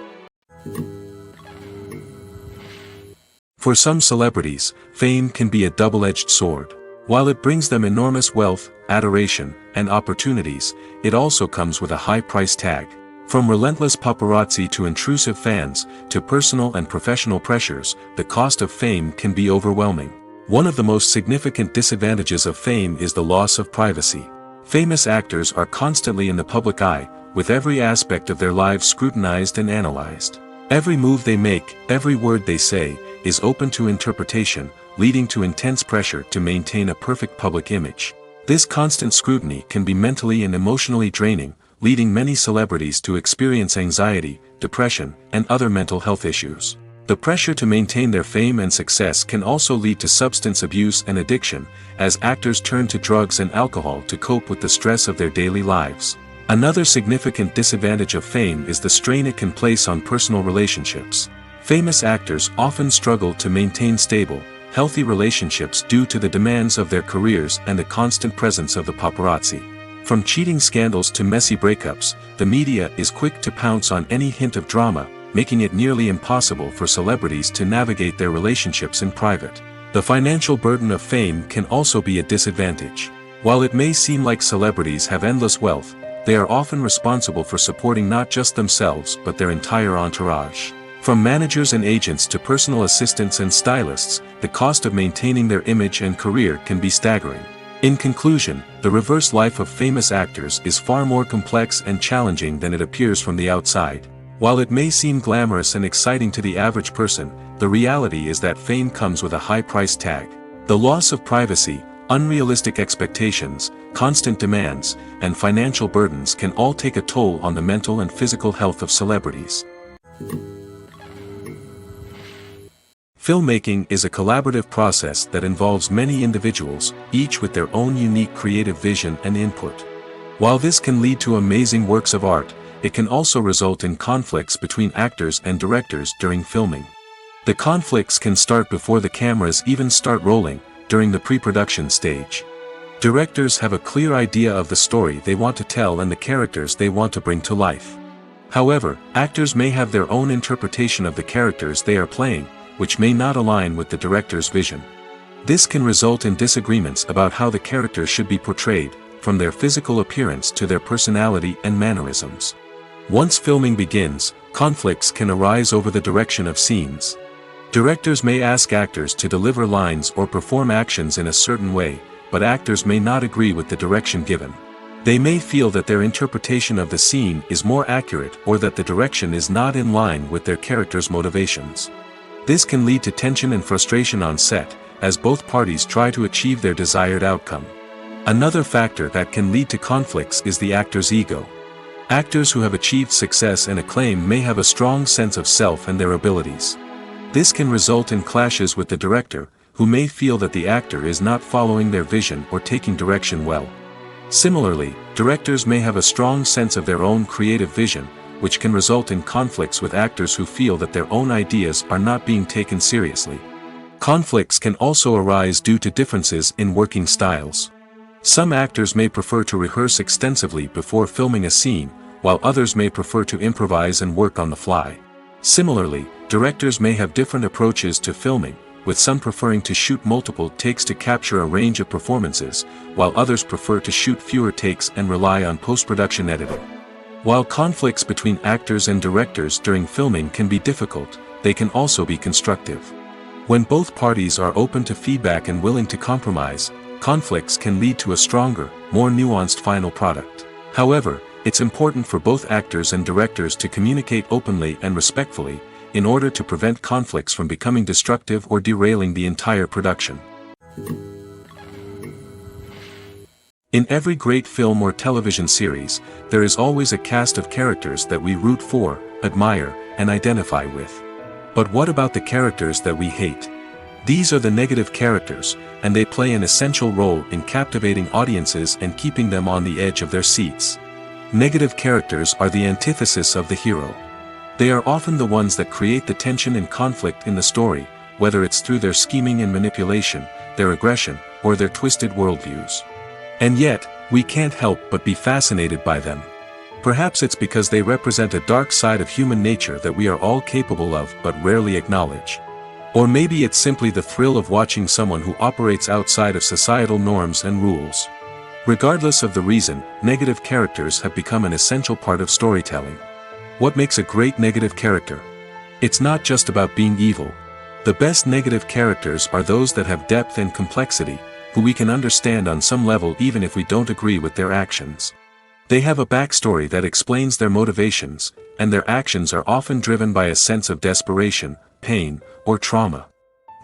For some celebrities, fame can be a double-edged sword. While it brings them enormous wealth, adoration, and opportunities, it also comes with a high price tag. From relentless paparazzi to intrusive fans, to personal and professional pressures, the cost of fame can be overwhelming. One of the most significant disadvantages of fame is the loss of privacy. Famous actors are constantly in the public eye, with every aspect of their lives scrutinized and analyzed. Every move they make, every word they say, is open to interpretation, leading to intense pressure to maintain a perfect public image. This constant scrutiny can be mentally and emotionally draining, leading many celebrities to experience anxiety, depression, and other mental health issues. The pressure to maintain their fame and success can also lead to substance abuse and addiction, as actors turn to drugs and alcohol to cope with the stress of their daily lives. Another significant disadvantage of fame is the strain it can place on personal relationships. Famous actors often struggle to maintain stable, healthy relationships due to the demands of their careers and the constant presence of the paparazzi. From cheating scandals to messy breakups, the media is quick to pounce on any hint of drama, making it nearly impossible for celebrities to navigate their relationships in private. The financial burden of fame can also be a disadvantage. While it may seem like celebrities have endless wealth, they are often responsible for supporting not just themselves but their entire entourage. From managers and agents to personal assistants and stylists, the cost of maintaining their image and career can be staggering. In conclusion, the reverse life of famous actors is far more complex and challenging than it appears from the outside. While it may seem glamorous and exciting to the average person, the reality is that fame comes with a high price tag. The loss of privacy, unrealistic expectations, constant demands, and financial burdens can all take a toll on the mental and physical health of celebrities. Filmmaking is a collaborative process that involves many individuals, each with their own unique creative vision and input. While this can lead to amazing works of art, it can also result in conflicts between actors and directors during filming. The conflicts can start before the cameras even start rolling, during the pre-production stage. Directors have a clear idea of the story they want to tell and the characters they want to bring to life. However, actors may have their own interpretation of the characters they are playing, which may not align with the director's vision. This can result in disagreements about how the characters should be portrayed, from their physical appearance to their personality and mannerisms. Once filming begins, conflicts can arise over the direction of scenes. Directors may ask actors to deliver lines or perform actions in a certain way, but actors may not agree with the direction given. They may feel that their interpretation of the scene is more accurate or that the direction is not in line with their character's motivations. This can lead to tension and frustration on set, as both parties try to achieve their desired outcome. Another factor that can lead to conflicts is the actor's ego. Actors who have achieved success and acclaim may have a strong sense of self and their abilities. This can result in clashes with the director, who may feel that the actor is not following their vision or taking direction well. Similarly, directors may have a strong sense of their own creative vision, which can result in conflicts with actors who feel that their own ideas are not being taken seriously. Conflicts can also arise due to differences in working styles. Some actors may prefer to rehearse extensively before filming a scene, while others may prefer to improvise and work on the fly. Similarly, directors may have different approaches to filming, with some preferring to shoot multiple takes to capture a range of performances, while others prefer to shoot fewer takes and rely on post-production editing. While conflicts between actors and directors during filming can be difficult, they can also be constructive. When both parties are open to feedback and willing to compromise, conflicts can lead to a stronger, more nuanced final product. However, it's important for both actors and directors to communicate openly and respectfully, in order to prevent conflicts from becoming destructive or derailing the entire production. In every great film or television series, there is always a cast of characters that we root for, admire, and identify with. But what about the characters that we hate? These are the negative characters, and they play an essential role in captivating audiences and keeping them on the edge of their seats. Negative characters are the antithesis of the hero. They are often the ones that create the tension and conflict in the story, whether it's through their scheming and manipulation, their aggression, or their twisted worldviews. And yet, we can't help but be fascinated by them. Perhaps it's because they represent a dark side of human nature that we are all capable of but rarely acknowledge. Or maybe it's simply the thrill of watching someone who operates outside of societal norms and rules. Regardless of the reason, negative characters have become an essential part of storytelling. What makes a great negative character? It's not just about being evil. The best negative characters are those that have depth and complexity, who we can understand on some level even if we don't agree with their actions. They have a backstory that explains their motivations, and their actions are often driven by a sense of desperation, pain, or trauma.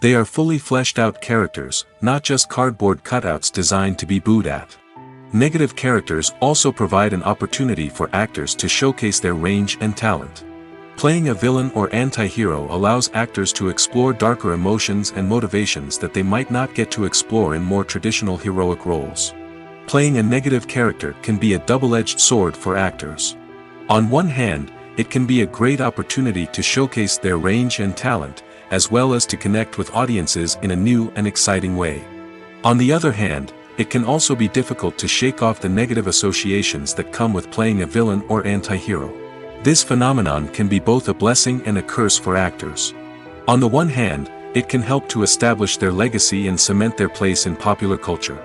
They are fully fleshed out characters, not just cardboard cutouts designed to be booed at. Negative characters also provide an opportunity for actors to showcase their range and talent. Playing a villain or anti-hero allows actors to explore darker emotions and motivations that they might not get to explore in more traditional heroic roles. Playing a negative character can be a double-edged sword for actors. On one hand, it can be a great opportunity to showcase their range and talent, as well as to connect with audiences in a new and exciting way. On the other hand, it can also be difficult to shake off the negative associations that come with playing a villain or anti-hero. This phenomenon can be both a blessing and a curse for actors. On the one hand, it can help to establish their legacy and cement their place in popular culture.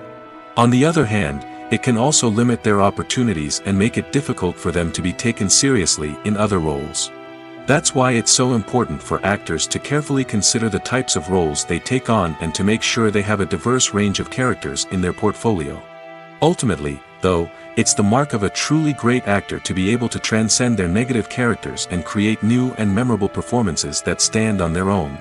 On the other hand, it can also limit their opportunities and make it difficult for them to be taken seriously in other roles. That's why it's so important for actors to carefully consider the types of roles they take on and to make sure they have a diverse range of characters in their portfolio. Ultimately, though, it's the mark of a truly great actor to be able to transcend their negative characters and create new and memorable performances that stand on their own.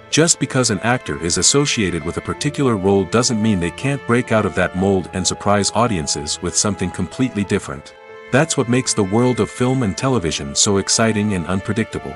Just because an actor is associated with a particular role doesn't mean they can't break out of that mold and surprise audiences with something completely different. That's what makes the world of film and television so exciting and unpredictable.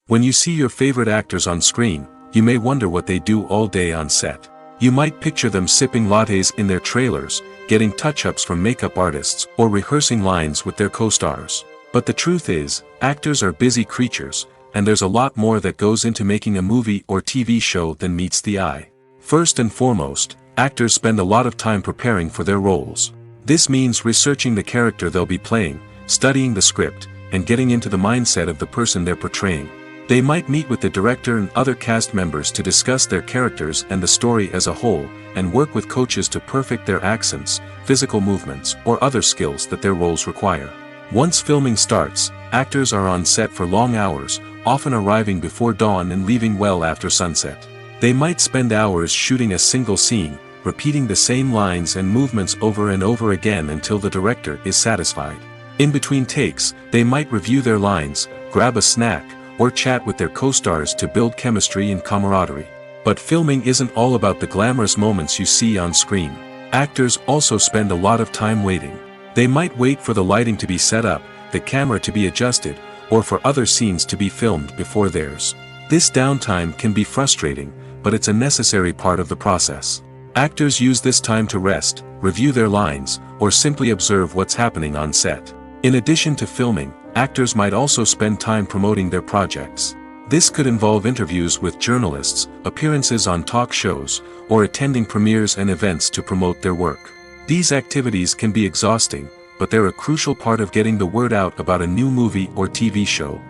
When you see your favorite actors on screen, you may wonder what they do all day on set. You might picture them sipping lattes in their trailers, getting touch-ups from makeup artists, or rehearsing lines with their co-stars. But the truth is, actors are busy creatures, and there's a lot more that goes into making a movie or TV show than meets the eye. First and foremost, actors spend a lot of time preparing for their roles. This means researching the character they'll be playing, studying the script, and getting into the mindset of the person they're portraying. They might meet with the director and other cast members to discuss their characters and the story as a whole, and work with coaches to perfect their accents, physical movements, or other skills that their roles require. Once filming starts, actors are on set for long hours, often arriving before dawn and leaving well after sunset. They might spend hours shooting a single scene, repeating the same lines and movements over and over again until the director is satisfied. In between takes, they might review their lines, grab a snack, or chat with their co-stars to build chemistry and camaraderie. But filming isn't all about the glamorous moments you see on screen. Actors also spend a lot of time waiting. They might wait for the lighting to be set up, the camera to be adjusted, or for other scenes to be filmed before theirs. This downtime can be frustrating, but it's a necessary part of the process. Actors use this time to rest, review their lines, or simply observe what's happening on set. In addition to filming, actors might also spend time promoting their projects. This could involve interviews with journalists, appearances on talk shows, or attending premieres and events to promote their work. These activities can be exhausting, but they're a crucial part of getting the word out about a new movie or TV show.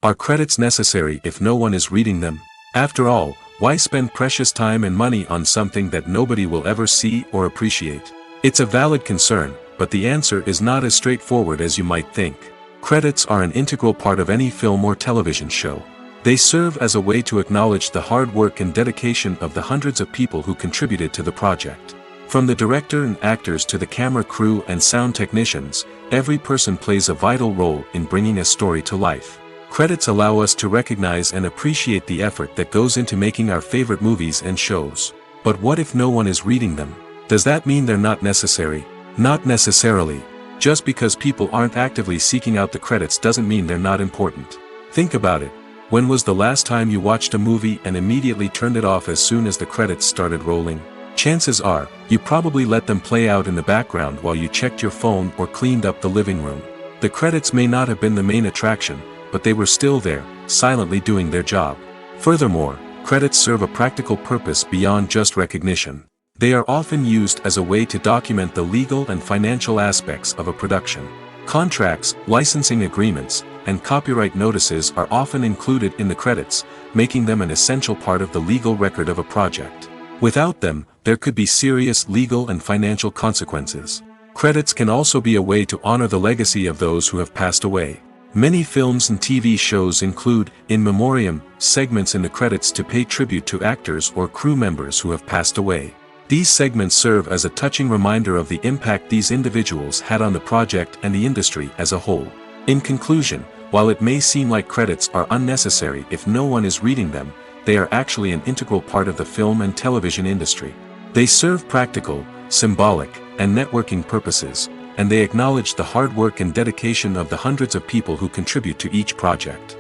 Are credits necessary if no one is reading them? After all, why spend precious time and money on something that nobody will ever see or appreciate? It's a valid concern, but the answer is not as straightforward as you might think. Credits are an integral part of any film or television show. They serve as a way to acknowledge the hard work and dedication of the hundreds of people who contributed to the project. From the director and actors to the camera crew and sound technicians, every person plays a vital role in bringing a story to life. Credits allow us to recognize and appreciate the effort that goes into making our favorite movies and shows. But what if no one is reading them? Does that mean they're not necessary? Not necessarily. Just because people aren't actively seeking out the credits doesn't mean they're not important. Think about it. When was the last time you watched a movie and immediately turned it off as soon as the credits started rolling? Chances are, you probably let them play out in the background while you checked your phone or cleaned up the living room. The credits may not have been the main attraction, but they were still there, silently doing their job. Furthermore, credits serve a practical purpose beyond just recognition. They are often used as a way to document the legal and financial aspects of a production. Contracts, licensing agreements, and copyright notices are often included in the credits, making them an essential part of the legal record of a project. Without them, there could be serious legal and financial consequences. Credits can also be a way to honor the legacy of those who have passed away. Many films and TV shows include, in memoriam, segments in the credits to pay tribute to actors or crew members who have passed away. These segments serve as a touching reminder of the impact these individuals had on the project and the industry as a whole. In conclusion, while it may seem like credits are unnecessary if no one is reading them, they are actually an integral part of the film and television industry. They serve practical, symbolic, and networking purposes, and they acknowledge the hard work and dedication of the hundreds of people who contribute to each project.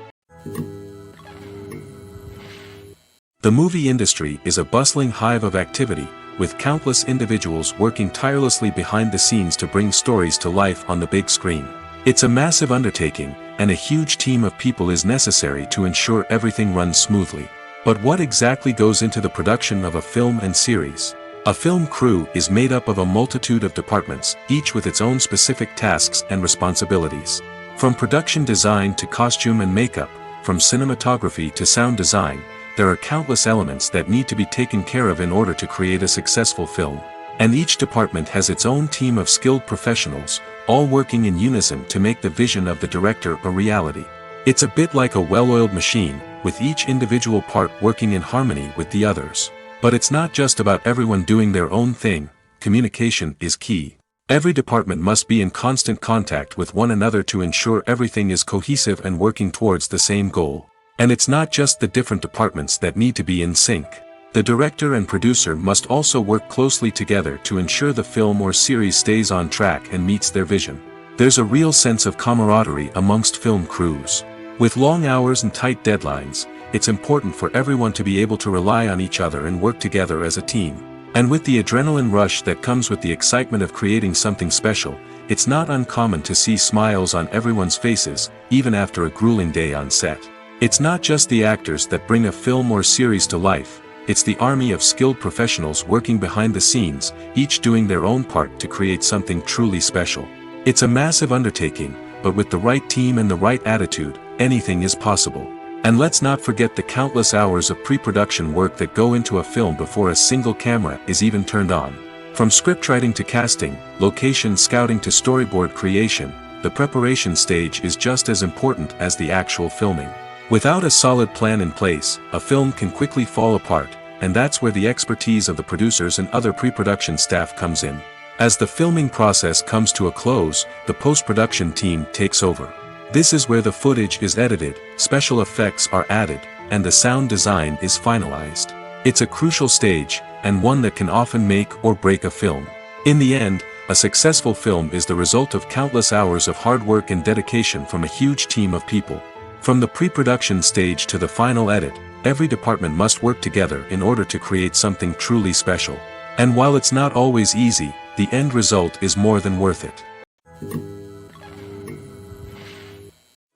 The movie industry is a bustling hive of activity, with countless individuals working tirelessly behind the scenes to bring stories to life on the big screen. It's a massive undertaking, and a huge team of people is necessary to ensure everything runs smoothly. But what exactly goes into the production of a film and series? A film crew is made up of a multitude of departments, each with its own specific tasks and responsibilities. From production design to costume and makeup, from cinematography to sound design, there are countless elements that need to be taken care of in order to create a successful film. And each department has its own team of skilled professionals, all working in unison to make the vision of the director a reality. It's a bit like a well-oiled machine, with each individual part working in harmony with the others. But it's not just about everyone doing their own thing. Communication is key. Every department must be in constant contact with one another to ensure everything is cohesive and working towards the same goal. And it's not just the different departments that need to be in sync. The director and producer must also work closely together to ensure the film or series stays on track and meets their vision. There's a real sense of camaraderie amongst film crews. With long hours and tight deadlines, it's important for everyone to be able to rely on each other and work together as a team. And with the adrenaline rush that comes with the excitement of creating something special, it's not uncommon to see smiles on everyone's faces, even after a grueling day on set. It's not just the actors that bring a film or series to life, it's the army of skilled professionals working behind the scenes, each doing their own part to create something truly special. It's a massive undertaking, but with the right team and the right attitude, anything is possible. And let's not forget the countless hours of pre-production work that go into a film before a single camera is even turned on. From scriptwriting to casting, location scouting to storyboard creation, the preparation stage is just as important as the actual filming. Without a solid plan in place, a film can quickly fall apart, and that's where the expertise of the producers and other pre-production staff comes in. As the filming process comes to a close, the post-production team takes over. This is where the footage is edited, special effects are added, and the sound design is finalized. It's a crucial stage, and one that can often make or break a film. In the end, a successful film is the result of countless hours of hard work and dedication from a huge team of people. From the pre-production stage to the final edit, every department must work together in order to create something truly special. And while it's not always easy, the end result is more than worth it.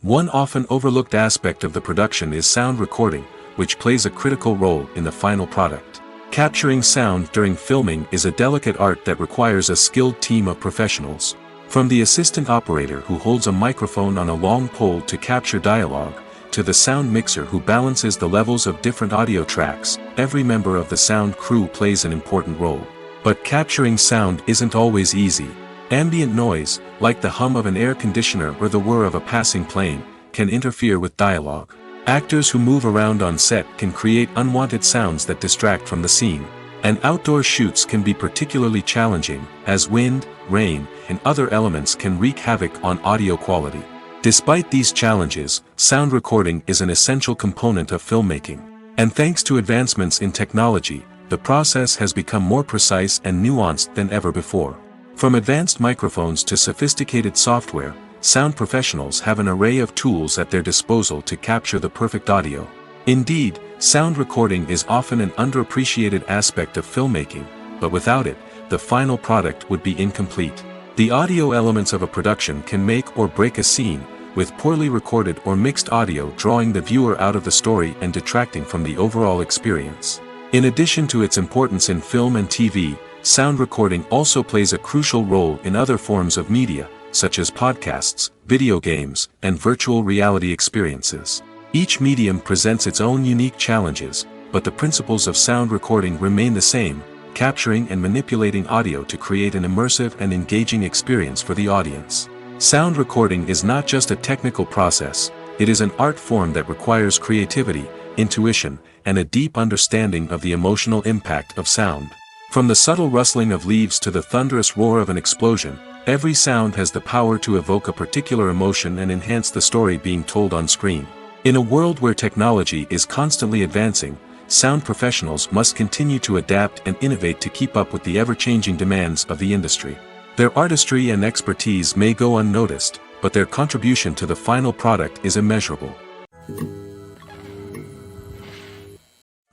One often overlooked aspect of the production is sound recording, which plays a critical role in the final product. Capturing sound during filming is a delicate art that requires a skilled team of professionals. From the assistant operator who holds a microphone on a long pole to capture dialogue, to the sound mixer who balances the levels of different audio tracks, every member of the sound crew plays an important role. But capturing sound isn't always easy. Ambient noise, like the hum of an air conditioner or the whir of a passing plane, can interfere with dialogue. Actors who move around on set can create unwanted sounds that distract from the scene. And outdoor shoots can be particularly challenging, as wind, rain, and other elements can wreak havoc on audio quality. Despite these challenges, sound recording is an essential component of filmmaking. And thanks to advancements in technology, the process has become more precise and nuanced than ever before. From advanced microphones to sophisticated software, sound professionals have an array of tools at their disposal to capture the perfect audio. Indeed, sound recording is often an underappreciated aspect of filmmaking, but without it, the final product would be incomplete. The audio elements of a production can make or break a scene, with poorly recorded or mixed audio drawing the viewer out of the story and detracting from the overall experience. In addition to its importance in film and TV, sound recording also plays a crucial role in other forms of media, such as podcasts, video games, and virtual reality experiences. Each medium presents its own unique challenges, but the principles of sound recording remain the same, capturing and manipulating audio to create an immersive and engaging experience for the audience. Sound recording is not just a technical process, it is an art form that requires creativity, intuition, and a deep understanding of the emotional impact of sound. From the subtle rustling of leaves to the thunderous roar of an explosion, every sound has the power to evoke a particular emotion and enhance the story being told on screen. In a world where technology is constantly advancing, sound professionals must continue to adapt and innovate to keep up with the ever-changing demands of the industry. Their artistry and expertise may go unnoticed, but their contribution to the final product is immeasurable.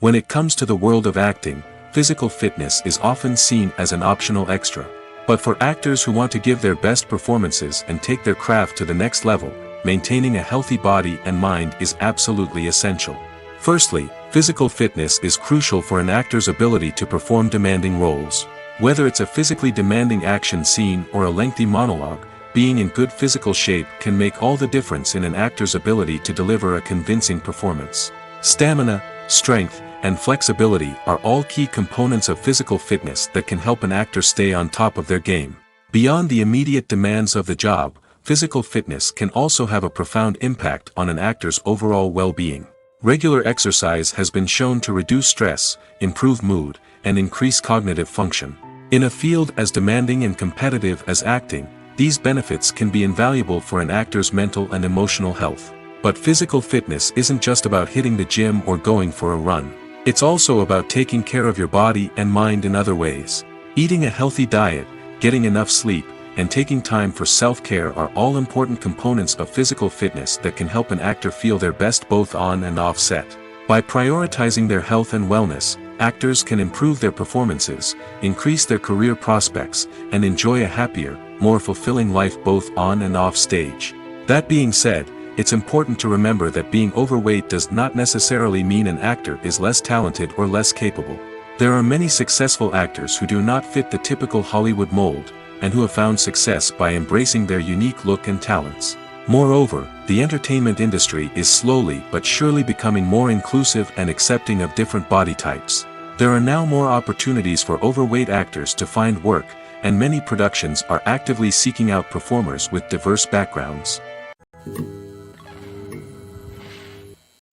When it comes to the world of acting, physical fitness is often seen as an optional extra. But for actors who want to give their best performances and take their craft to the next level, maintaining a healthy body and mind is absolutely essential. Firstly, physical fitness is crucial for an actor's ability to perform demanding roles. Whether it's a physically demanding action scene or a lengthy monologue, being in good physical shape can make all the difference in an actor's ability to deliver a convincing performance. Stamina, strength, and flexibility are all key components of physical fitness that can help an actor stay on top of their game. Beyond the immediate demands of the job, physical fitness can also have a profound impact on an actor's overall well-being. Regular exercise has been shown to reduce stress, improve mood, and increase cognitive function. In a field as demanding and competitive as acting, these benefits can be invaluable for an actor's mental and emotional health. But physical fitness isn't just about hitting the gym or going for a run. It's also about taking care of your body and mind in other ways. Eating a healthy diet, getting enough sleep, and taking time for self-care are all important components of physical fitness that can help an actor feel their best both on and off set. By prioritizing their health and wellness, actors can improve their performances, increase their career prospects, and enjoy a happier, more fulfilling life both on and off stage. That being said, it's important to remember that being overweight does not necessarily mean an actor is less talented or less capable. There are many successful actors who do not fit the typical Hollywood mold, and who have found success by embracing their unique look and talents. Moreover, the entertainment industry is slowly but surely becoming more inclusive and accepting of different body types. There are now more opportunities for overweight actors to find work, and many productions are actively seeking out performers with diverse backgrounds.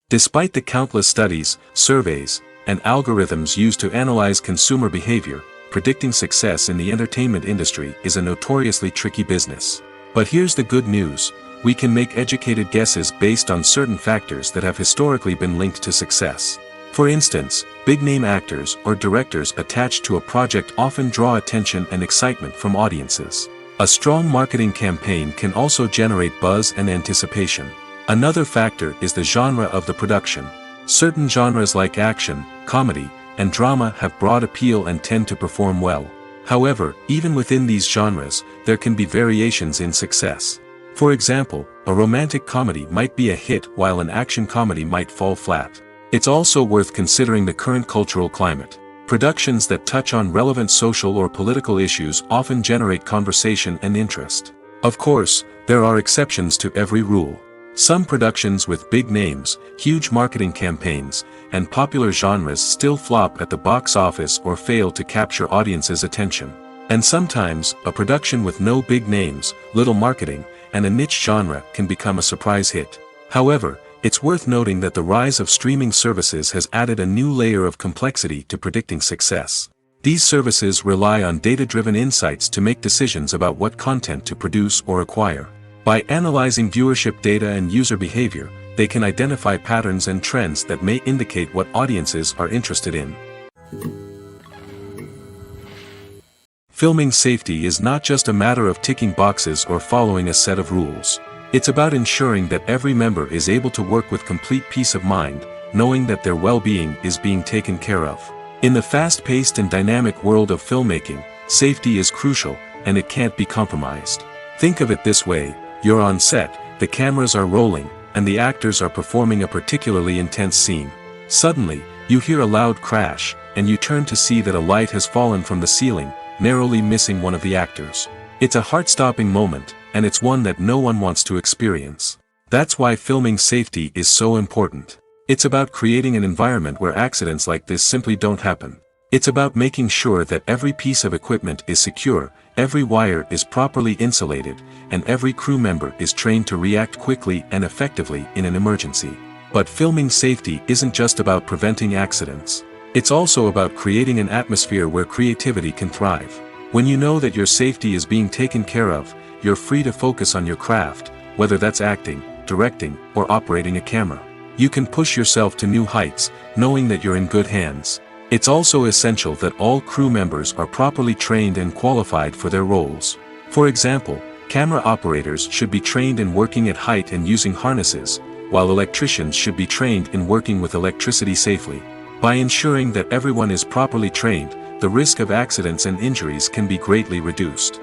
Despite the countless studies, surveys, and algorithms used to analyze consumer behavior, predicting success in the entertainment industry is a notoriously tricky business. But here's the good news: we can make educated guesses based on certain factors that have historically been linked to success. For instance, big-name actors or directors attached to a project often draw attention and excitement from audiences. A strong marketing campaign can also generate buzz and anticipation. Another factor is the genre of the production. Certain genres like action, comedy, and drama have broad appeal and tend to perform well. However, even within these genres, there can be variations in success. For example, a romantic comedy might be a hit while an action comedy might fall flat. It's also worth considering the current cultural climate. Productions that touch on relevant social or political issues often generate conversation and interest. Of course, there are exceptions to every rule. Some productions with big names, huge marketing campaigns, and popular genres still flop at the box office or fail to capture audiences' attention. And sometimes, a production with no big names, little marketing, and a niche genre can become a surprise hit. However, it's worth noting that the rise of streaming services has added a new layer of complexity to predicting success. These services rely on data-driven insights to make decisions about what content to produce or acquire. By analyzing viewership data and user behavior, they can identify patterns and trends that may indicate what audiences are interested in. Filming safety is not just a matter of ticking boxes or following a set of rules. It's about ensuring that every member is able to work with complete peace of mind, knowing that their well-being is being taken care of. In the fast-paced and dynamic world of filmmaking, safety is crucial, and it can't be compromised. Think of it this way: you're on set, the cameras are rolling, and the actors are performing a particularly intense scene. Suddenly, you hear a loud crash, and you turn to see that a light has fallen from the ceiling, narrowly missing one of the actors. It's a heart-stopping moment, and it's one that no one wants to experience. That's why filming safety is so important. It's about creating an environment where accidents like this simply don't happen. It's about making sure that every piece of equipment is secure, every wire is properly insulated, and every crew member is trained to react quickly and effectively in an emergency. But filming safety isn't just about preventing accidents. It's also about creating an atmosphere where creativity can thrive. When you know that your safety is being taken care of, you're free to focus on your craft, whether that's acting, directing, or operating a camera. You can push yourself to new heights, knowing that you're in good hands. It's also essential that all crew members are properly trained and qualified for their roles. For example, camera operators should be trained in working at height and using harnesses, while electricians should be trained in working with electricity safely. By ensuring that everyone is properly trained, the risk of accidents and injuries can be greatly reduced.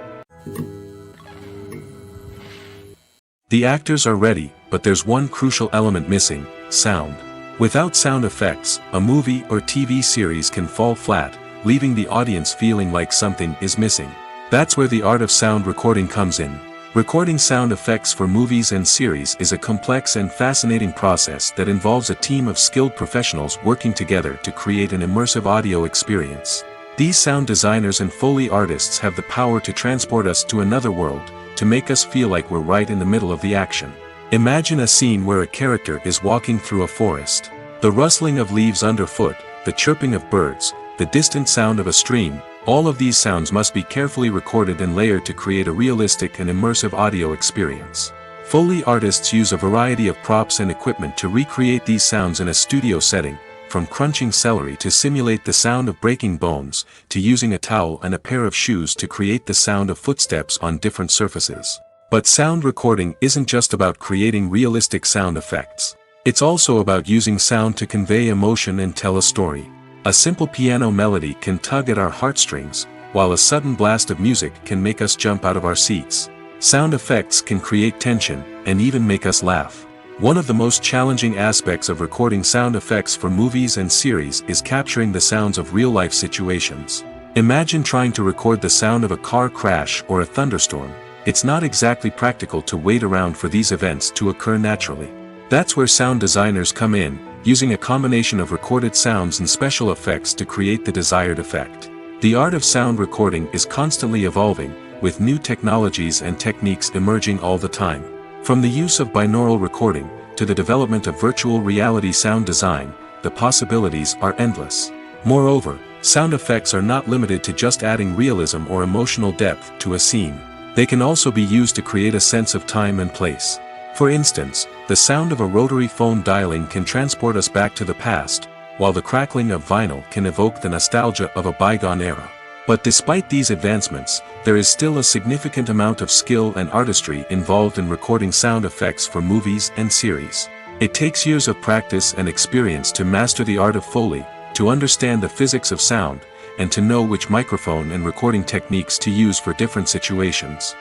The actors are ready, but there's one crucial element missing: sound. Without sound effects, a movie or TV series can fall flat, leaving the audience feeling like something is missing. That's where the art of sound recording comes in. Recording sound effects for movies and series is a complex and fascinating process that involves a team of skilled professionals working together to create an immersive audio experience. These sound designers and Foley artists have the power to transport us to another world, to make us feel like we're right in the middle of the action. Imagine a scene where a character is walking through a forest. The rustling of leaves underfoot, the chirping of birds, the distant sound of a stream, all of these sounds must be carefully recorded and layered to create a realistic and immersive audio experience. Foley artists use a variety of props and equipment to recreate these sounds in a studio setting, from crunching celery to simulate the sound of breaking bones, to using a towel and a pair of shoes to create the sound of footsteps on different surfaces. But sound recording isn't just about creating realistic sound effects. It's also about using sound to convey emotion and tell a story. A simple piano melody can tug at our heartstrings, while a sudden blast of music can make us jump out of our seats. Sound effects can create tension, and even make us laugh. One of the most challenging aspects of recording sound effects for movies and series is capturing the sounds of real-life situations. Imagine trying to record the sound of a car crash or a thunderstorm. It's not exactly practical to wait around for these events to occur naturally. That's where sound designers come in, using a combination of recorded sounds and special effects to create the desired effect. The art of sound recording is constantly evolving, with new technologies and techniques emerging all the time. From the use of binaural recording, to the development of virtual reality sound design, the possibilities are endless. Moreover, sound effects are not limited to just adding realism or emotional depth to a scene. They can also be used to create a sense of time and place. For instance, the sound of a rotary phone dialing can transport us back to the past, while the crackling of vinyl can evoke the nostalgia of a bygone era. But despite these advancements, there is still a significant amount of skill and artistry involved in recording sound effects for movies and series. It takes years of practice and experience to master the art of Foley, to understand the physics of sound, and to know which microphone and recording techniques to use for different situations.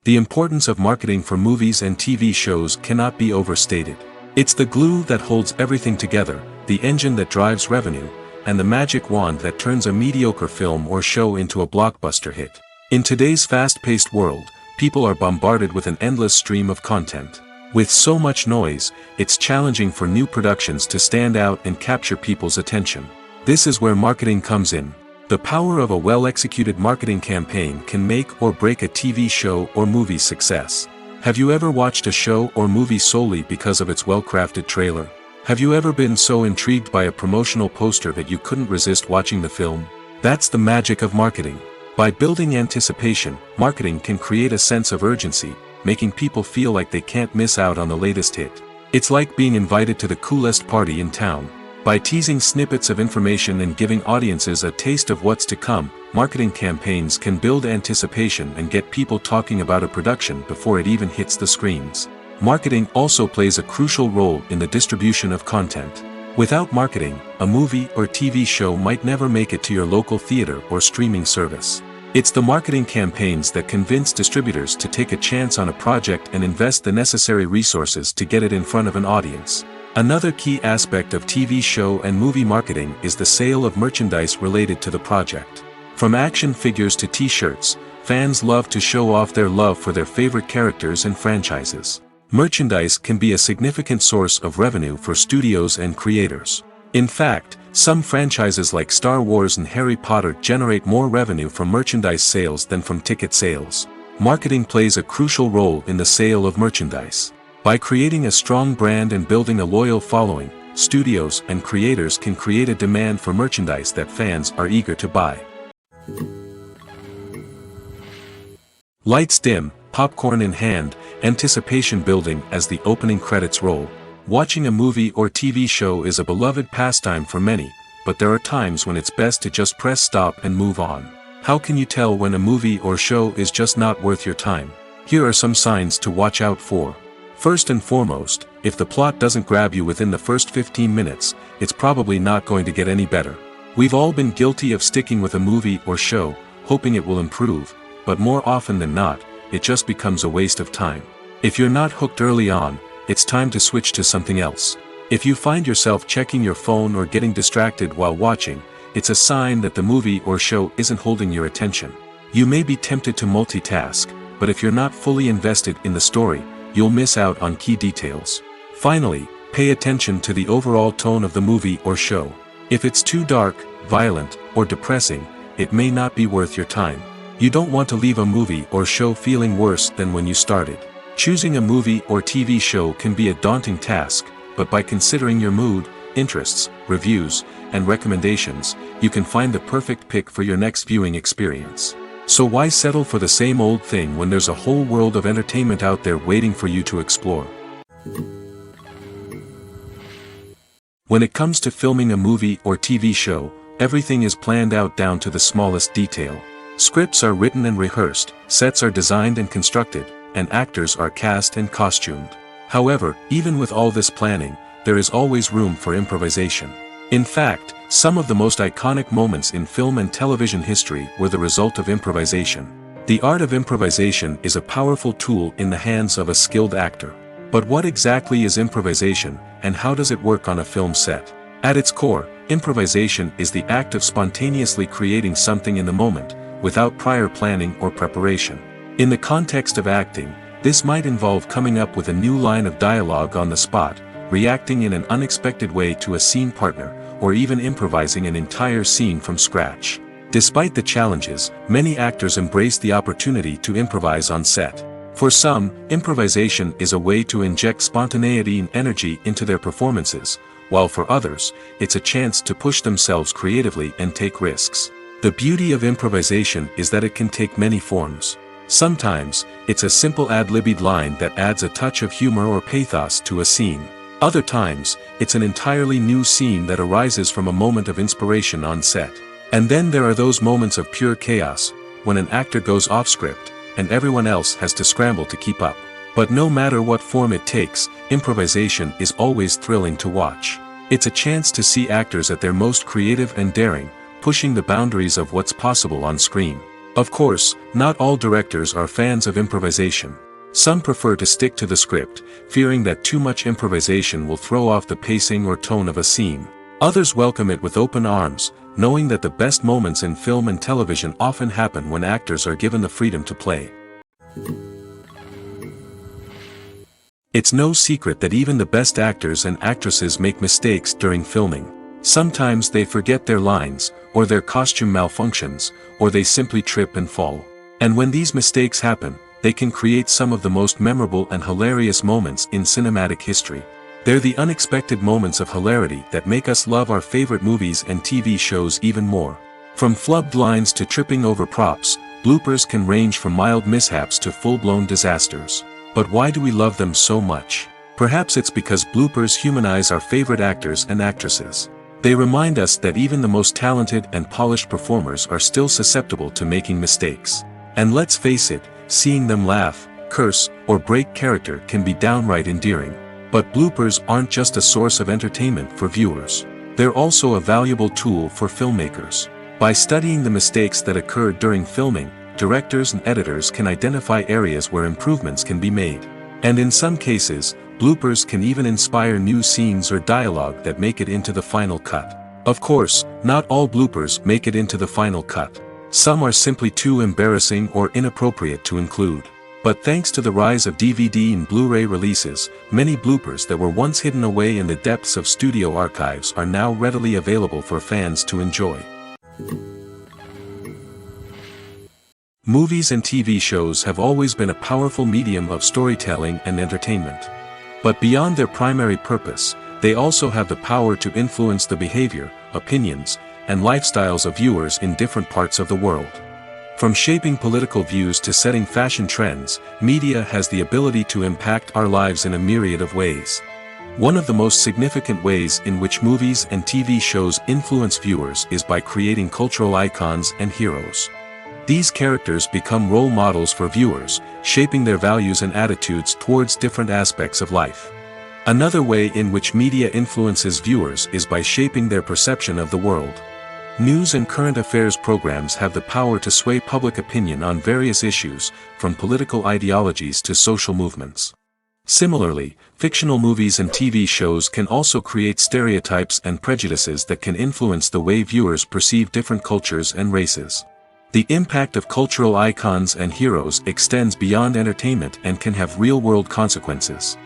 The importance of marketing for movies and TV shows cannot be overstated. It's the glue that holds everything together, the engine that drives revenue, and the magic wand that turns a mediocre film or show into a blockbuster hit. In today's fast-paced world, people are bombarded with an endless stream of content. With so much noise, it's challenging for new productions to stand out and capture people's attention. This is where marketing comes in. The power of a well-executed marketing campaign can make or break a TV show or movie's success. Have you ever watched a show or movie solely because of its well-crafted trailer? Have you ever been so intrigued by a promotional poster that you couldn't resist watching the film? That's the magic of marketing. By building anticipation, marketing can create a sense of urgency, making people feel like they can't miss out on the latest hit. It's like being invited to the coolest party in town. By teasing snippets of information and giving audiences a taste of what's to come, marketing campaigns can build anticipation and get people talking about a production before it even hits the screens. Marketing also plays a crucial role in the distribution of content. Without marketing, a movie or TV show might never make it to your local theater or streaming service. It's the marketing campaigns that convince distributors to take a chance on a project and invest the necessary resources to get it in front of an audience. Another key aspect of TV show and movie marketing is the sale of merchandise related to the project. From action figures to t-shirts, fans love to show off their love for their favorite characters and franchises. Merchandise can be a significant source of revenue for studios and creators. In fact, some franchises like Star Wars and Harry Potter generate more revenue from merchandise sales than from ticket sales. Marketing plays a crucial role in the sale of merchandise. By creating a strong brand and building a loyal following, studios and creators can create a demand for merchandise that fans are eager to buy. Lights dim, popcorn in hand, anticipation building as the opening credits roll. Watching a movie or TV show is a beloved pastime for many, but there are times when it's best to just press stop and move on. How can you tell when a movie or show is just not worth your time? Here are some signs to watch out for. First and foremost, if the plot doesn't grab you within the first 15 minutes, it's probably not going to get any better. We've all been guilty of sticking with a movie or show, hoping it will improve, but more often than not, it just becomes a waste of time. If you're not hooked early on, it's time to switch to something else. If you find yourself checking your phone or getting distracted while watching, it's a sign that the movie or show isn't holding your attention. You may be tempted to multitask, but if you're not fully invested in the story, you'll miss out on key details. Finally, pay attention to the overall tone of the movie or show. If it's too dark, violent, or depressing, it may not be worth your time. You don't want to leave a movie or show feeling worse than when you started. Choosing a movie or TV show can be a daunting task, but by considering your mood, interests, reviews, and recommendations, you can find the perfect pick for your next viewing experience. So why settle for the same old thing when there's a whole world of entertainment out there waiting for you to explore? When it comes to filming a movie or TV show, everything is planned out down to the smallest detail. Scripts are written and rehearsed, sets are designed and constructed, and actors are cast and costumed. However, even with all this planning, there is always room for improvisation. In fact, some of the most iconic moments in film and television history were the result of improvisation. The art of improvisation is a powerful tool in the hands of a skilled actor. But what exactly is improvisation, and how does it work on a film set? At its core, improvisation is the act of spontaneously creating something in the moment, without prior planning or preparation. In the context of acting, this might involve coming up with a new line of dialogue on the spot, reacting in an unexpected way to a scene partner, or even improvising an entire scene from scratch. Despite the challenges, many actors embrace the opportunity to improvise on set. For some, improvisation is a way to inject spontaneity and energy into their performances, while for others, it's a chance to push themselves creatively and take risks. The beauty of improvisation is that it can take many forms. Sometimes, it's a simple ad-libbed line that adds a touch of humor or pathos to a scene. Other times, it's an entirely new scene that arises from a moment of inspiration on set. And then there are those moments of pure chaos, when an actor goes off script, and everyone else has to scramble to keep up. But no matter what form it takes, improvisation is always thrilling to watch. It's a chance to see actors at their most creative and daring, pushing the boundaries of what's possible on screen. Of course, not all directors are fans of improvisation. Some prefer to stick to the script, fearing that too much improvisation will throw off the pacing or tone of a scene. Others welcome it with open arms, knowing that the best moments in film and television often happen when actors are given the freedom to play. It's no secret that even the best actors and actresses make mistakes during filming. Sometimes they forget their lines, or their costume malfunctions, or they simply trip and fall. And when these mistakes happen, they can create some of the most memorable and hilarious moments in cinematic history. They're the unexpected moments of hilarity that make us love our favorite movies and TV shows even more. From flubbed lines to tripping over props, bloopers can range from mild mishaps to full-blown disasters. But why do we love them so much? Perhaps it's because bloopers humanize our favorite actors and actresses. They remind us that even the most talented and polished performers are still susceptible to making mistakes. And let's face it, seeing them laugh, curse, or break character can be downright endearing. But bloopers aren't just a source of entertainment for viewers. They're also a valuable tool for filmmakers. By studying the mistakes that occurred during filming, directors and editors can identify areas where improvements can be made. And in some cases, bloopers can even inspire new scenes or dialogue that make it into the final cut. Of course, not all bloopers make it into the final cut. Some are simply too embarrassing or inappropriate to include. But thanks to the rise of DVD and Blu-ray releases, many bloopers that were once hidden away in the depths of studio archives are now readily available for fans to enjoy. Movies and TV shows have always been a powerful medium of storytelling and entertainment. But beyond their primary purpose, they also have the power to influence the behavior, opinions, and lifestyles of viewers in different parts of the world. From shaping political views to setting fashion trends, media has the ability to impact our lives in a myriad of ways. One of the most significant ways in which movies and TV shows influence viewers is by creating cultural icons and heroes. These characters become role models for viewers, shaping their values and attitudes towards different aspects of life. Another way in which media influences viewers is by shaping their perception of the world. News and current affairs programs have the power to sway public opinion on various issues, from political ideologies to social movements. Similarly, fictional movies and TV shows can also create stereotypes and prejudices that can influence the way viewers perceive different cultures and races. The impact of cultural icons and heroes extends beyond entertainment and can have real-world consequences.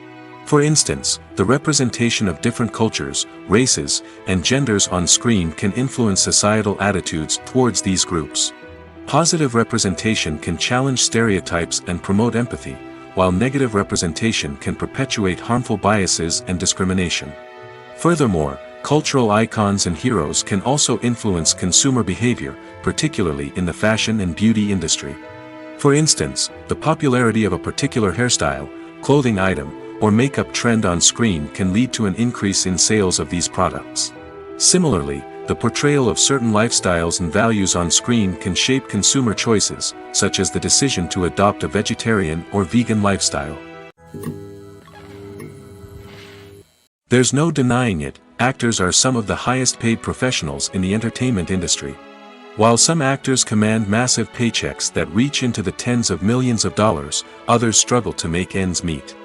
For instance, the representation of different cultures, races, and genders on screen can influence societal attitudes towards these groups. Positive representation can challenge stereotypes and promote empathy, while negative representation can perpetuate harmful biases and discrimination. Furthermore, cultural icons and heroes can also influence consumer behavior, particularly in the fashion and beauty industry. For instance, the popularity of a particular hairstyle, clothing item, or makeup trend on screen can lead to an increase in sales of these products. Similarly, the portrayal of certain lifestyles and values on screen can shape consumer choices, such as the decision to adopt a vegetarian or vegan lifestyle. There's no denying it, actors are some of the highest paid professionals in the entertainment industry. While some actors command massive paychecks that reach into the tens of millions of dollars, others struggle to make ends meet.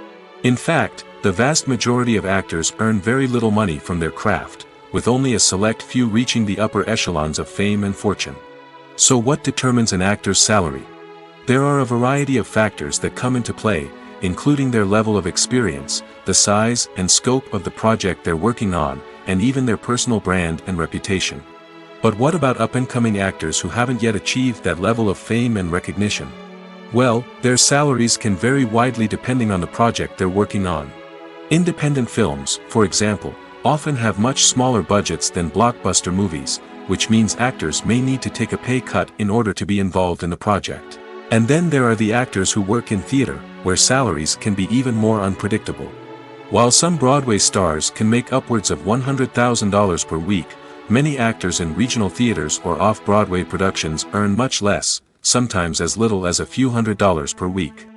In fact, the vast majority of actors earn very little money from their craft, with only a select few reaching the upper echelons of fame and fortune. So what determines an actor's salary? There are a variety of factors that come into play, including their level of experience, the size and scope of the project they're working on, and even their personal brand and reputation. But what about up-and-coming actors who haven't yet achieved that level of fame and recognition? Well, their salaries can vary widely depending on the project they're working on. Independent films, for example, often have much smaller budgets than blockbuster movies, which means actors may need to take a pay cut in order to be involved in the project. And then there are the actors who work in theater, where salaries can be even more unpredictable. While some Broadway stars can make upwards of $100,000 per week, many actors in regional theaters or off-Broadway productions earn much less, sometimes as little as a few $100s per week.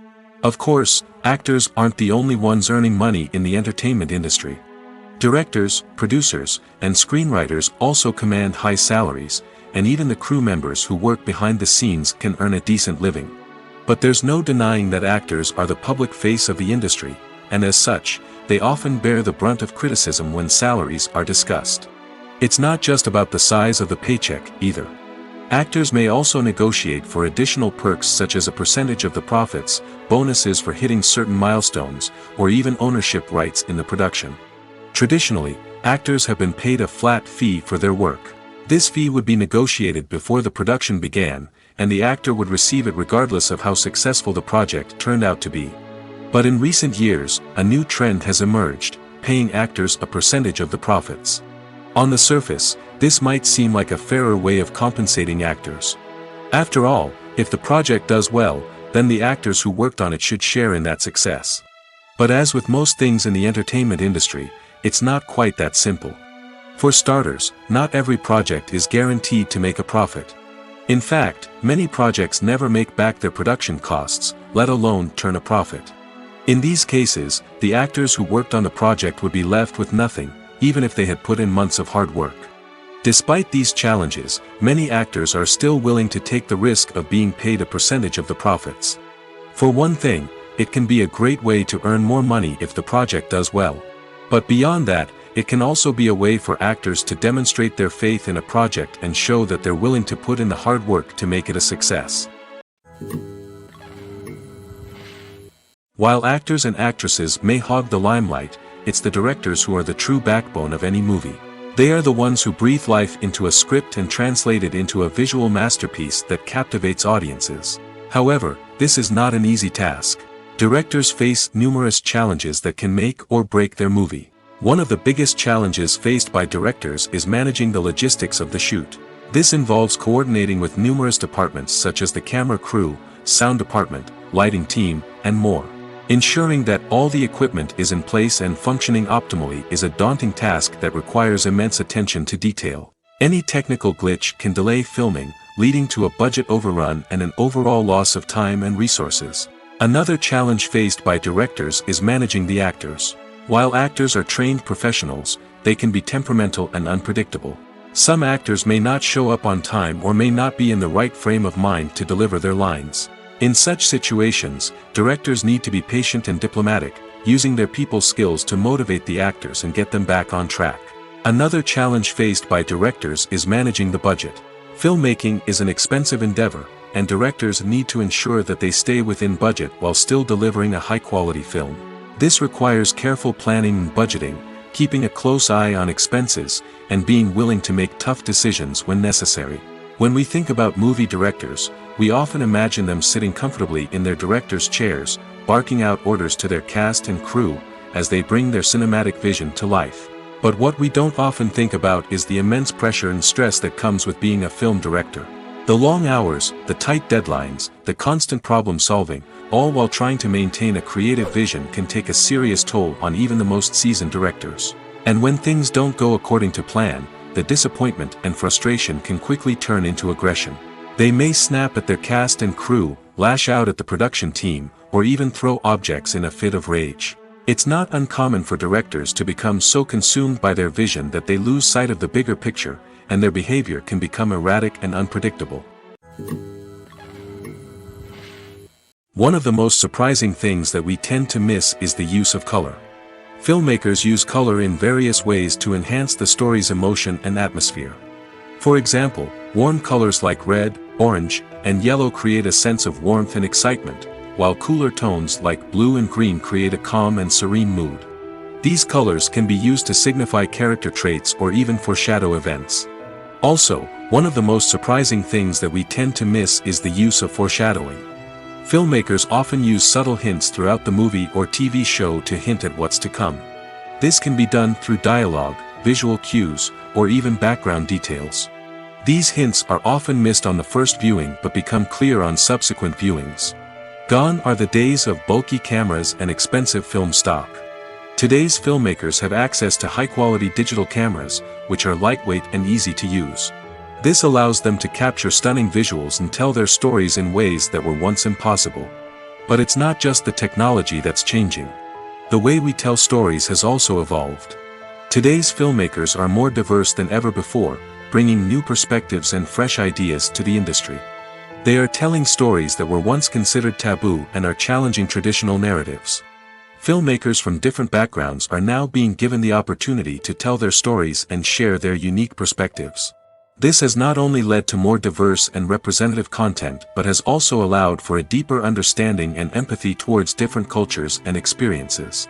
Of course, actors aren't the only ones earning money in the entertainment industry. Directors, producers, and screenwriters also command high salaries, and even the crew members who work behind the scenes can earn a decent living. But there's no denying that actors are the public face of the industry, and as such, they often bear the brunt of criticism when salaries are discussed. It's not just about the size of the paycheck, either. Actors may also negotiate for additional perks such as a percentage of the profits, bonuses for hitting certain milestones, or even ownership rights in the production. Traditionally, actors have been paid a flat fee for their work. This fee would be negotiated before the production began, and the actor would receive it regardless of how successful the project turned out to be. But in recent years, a new trend has emerged, paying actors a percentage of the profits. On the surface, this might seem like a fairer way of compensating actors. After all, if the project does well, then the actors who worked on it should share in that success. But as with most things in the entertainment industry, it's not quite that simple. For starters, not every project is guaranteed to make a profit. In fact, many projects never make back their production costs, let alone turn a profit. In these cases, the actors who worked on the project would be left with nothing, even if they had put in months of hard work. Despite these challenges, many actors are still willing to take the risk of being paid a percentage of the profits. For one thing, it can be a great way to earn more money if the project does well. But beyond that, it can also be a way for actors to demonstrate their faith in a project and show that they're willing to put in the hard work to make it a success. While actors and actresses may hog the limelight, it's the directors who are the true backbone of any movie. They are the ones who breathe life into a script and translate it into a visual masterpiece that captivates audiences. However, this is not an easy task. Directors face numerous challenges that can make or break their movie. One of the biggest challenges faced by directors is managing the logistics of the shoot. This involves coordinating with numerous departments such as the camera crew, sound department, lighting team, and more. Ensuring that all the equipment is in place and functioning optimally is a daunting task that requires immense attention to detail. Any technical glitch can delay filming, leading to a budget overrun and an overall loss of time and resources. Another challenge faced by directors is managing the actors. While actors are trained professionals, they can be temperamental and unpredictable. Some actors may not show up on time or may not be in the right frame of mind to deliver their lines. In such situations, directors need to be patient and diplomatic, using their people skills to motivate the actors and get them back on track. Another challenge faced by directors is managing the budget. Filmmaking is an expensive endeavor, and directors need to ensure that they stay within budget while still delivering a high-quality film. This requires careful planning and budgeting, keeping a close eye on expenses, and being willing to make tough decisions when necessary. When we think about movie directors, we often imagine them sitting comfortably in their director's chairs, barking out orders to their cast and crew, as they bring their cinematic vision to life. But what we don't often think about is the immense pressure and stress that comes with being a film director. The long hours, the tight deadlines, the constant problem solving, all while trying to maintain a creative vision can take a serious toll on even the most seasoned directors. And when things don't go according to plan, the disappointment and frustration can quickly turn into aggression. They may snap at their cast and crew, lash out at the production team, or even throw objects in a fit of rage. It's not uncommon for directors to become so consumed by their vision that they lose sight of the bigger picture, and their behavior can become erratic and unpredictable. One of the most surprising things that we tend to miss is the use of color. Filmmakers use color in various ways to enhance the story's emotion and atmosphere. For example, warm colors like red, orange, and yellow create a sense of warmth and excitement, while cooler tones like blue and green create a calm and serene mood. These colors can be used to signify character traits or even foreshadow events. Also, one of the most surprising things that we tend to miss is the use of foreshadowing. Filmmakers often use subtle hints throughout the movie or TV show to hint at what's to come. This can be done through dialogue, visual cues, or even background details. These hints are often missed on the first viewing but become clear on subsequent viewings. Gone are the days of bulky cameras and expensive film stock. Today's filmmakers have access to high-quality digital cameras, which are lightweight and easy to use. This allows them to capture stunning visuals and tell their stories in ways that were once impossible. But it's not just the technology that's changing. The way we tell stories has also evolved. Today's filmmakers are more diverse than ever before, bringing new perspectives and fresh ideas to the industry. They are telling stories that were once considered taboo and are challenging traditional narratives. Filmmakers from different backgrounds are now being given the opportunity to tell their stories and share their unique perspectives. This has not only led to more diverse and representative content but has also allowed for a deeper understanding and empathy towards different cultures and experiences.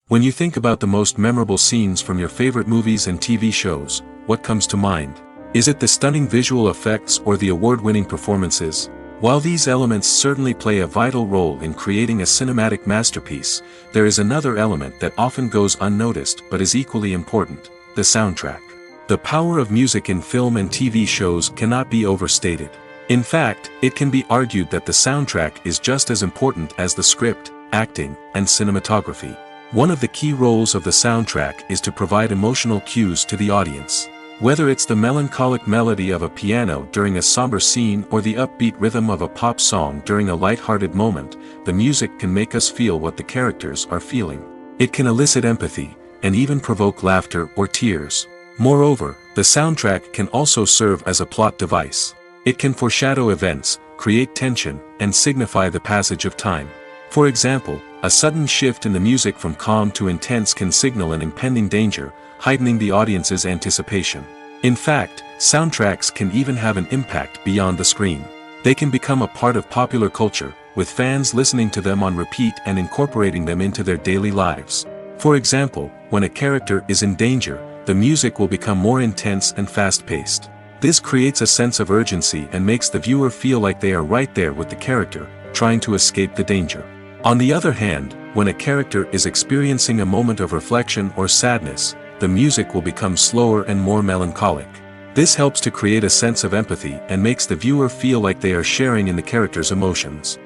When you think about the most memorable scenes from your favorite movies and TV shows, what comes to mind? Is it the stunning visual effects or the award-winning performances? While these elements certainly play a vital role in creating a cinematic masterpiece, there is another element that often goes unnoticed but is equally important: the soundtrack. The power of music in film and TV shows cannot be overstated. In fact, it can be argued that the soundtrack is just as important as the script, acting, and cinematography. One of the key roles of the soundtrack is to provide emotional cues to the audience. Whether it's the melancholic melody of a piano during a somber scene or the upbeat rhythm of a pop song during a light-hearted moment, the music can make us feel what the characters are feeling. It can elicit empathy, and even provoke laughter or tears. Moreover, the soundtrack can also serve as a plot device. It can foreshadow events, create tension, and signify the passage of time. For example, a sudden shift in the music from calm to intense can signal an impending danger, heightening the audience's anticipation. In fact, soundtracks can even have an impact beyond the screen. They can become a part of popular culture, with fans listening to them on repeat and incorporating them into their daily lives. For example, when a character is in danger, the music will become more intense and fast-paced. This creates a sense of urgency and makes the viewer feel like they are right there with the character, trying to escape the danger. On the other hand, when a character is experiencing a moment of reflection or sadness, the music will become slower and more melancholic. This helps to create a sense of empathy and makes the viewer feel like they are sharing in the character's emotions.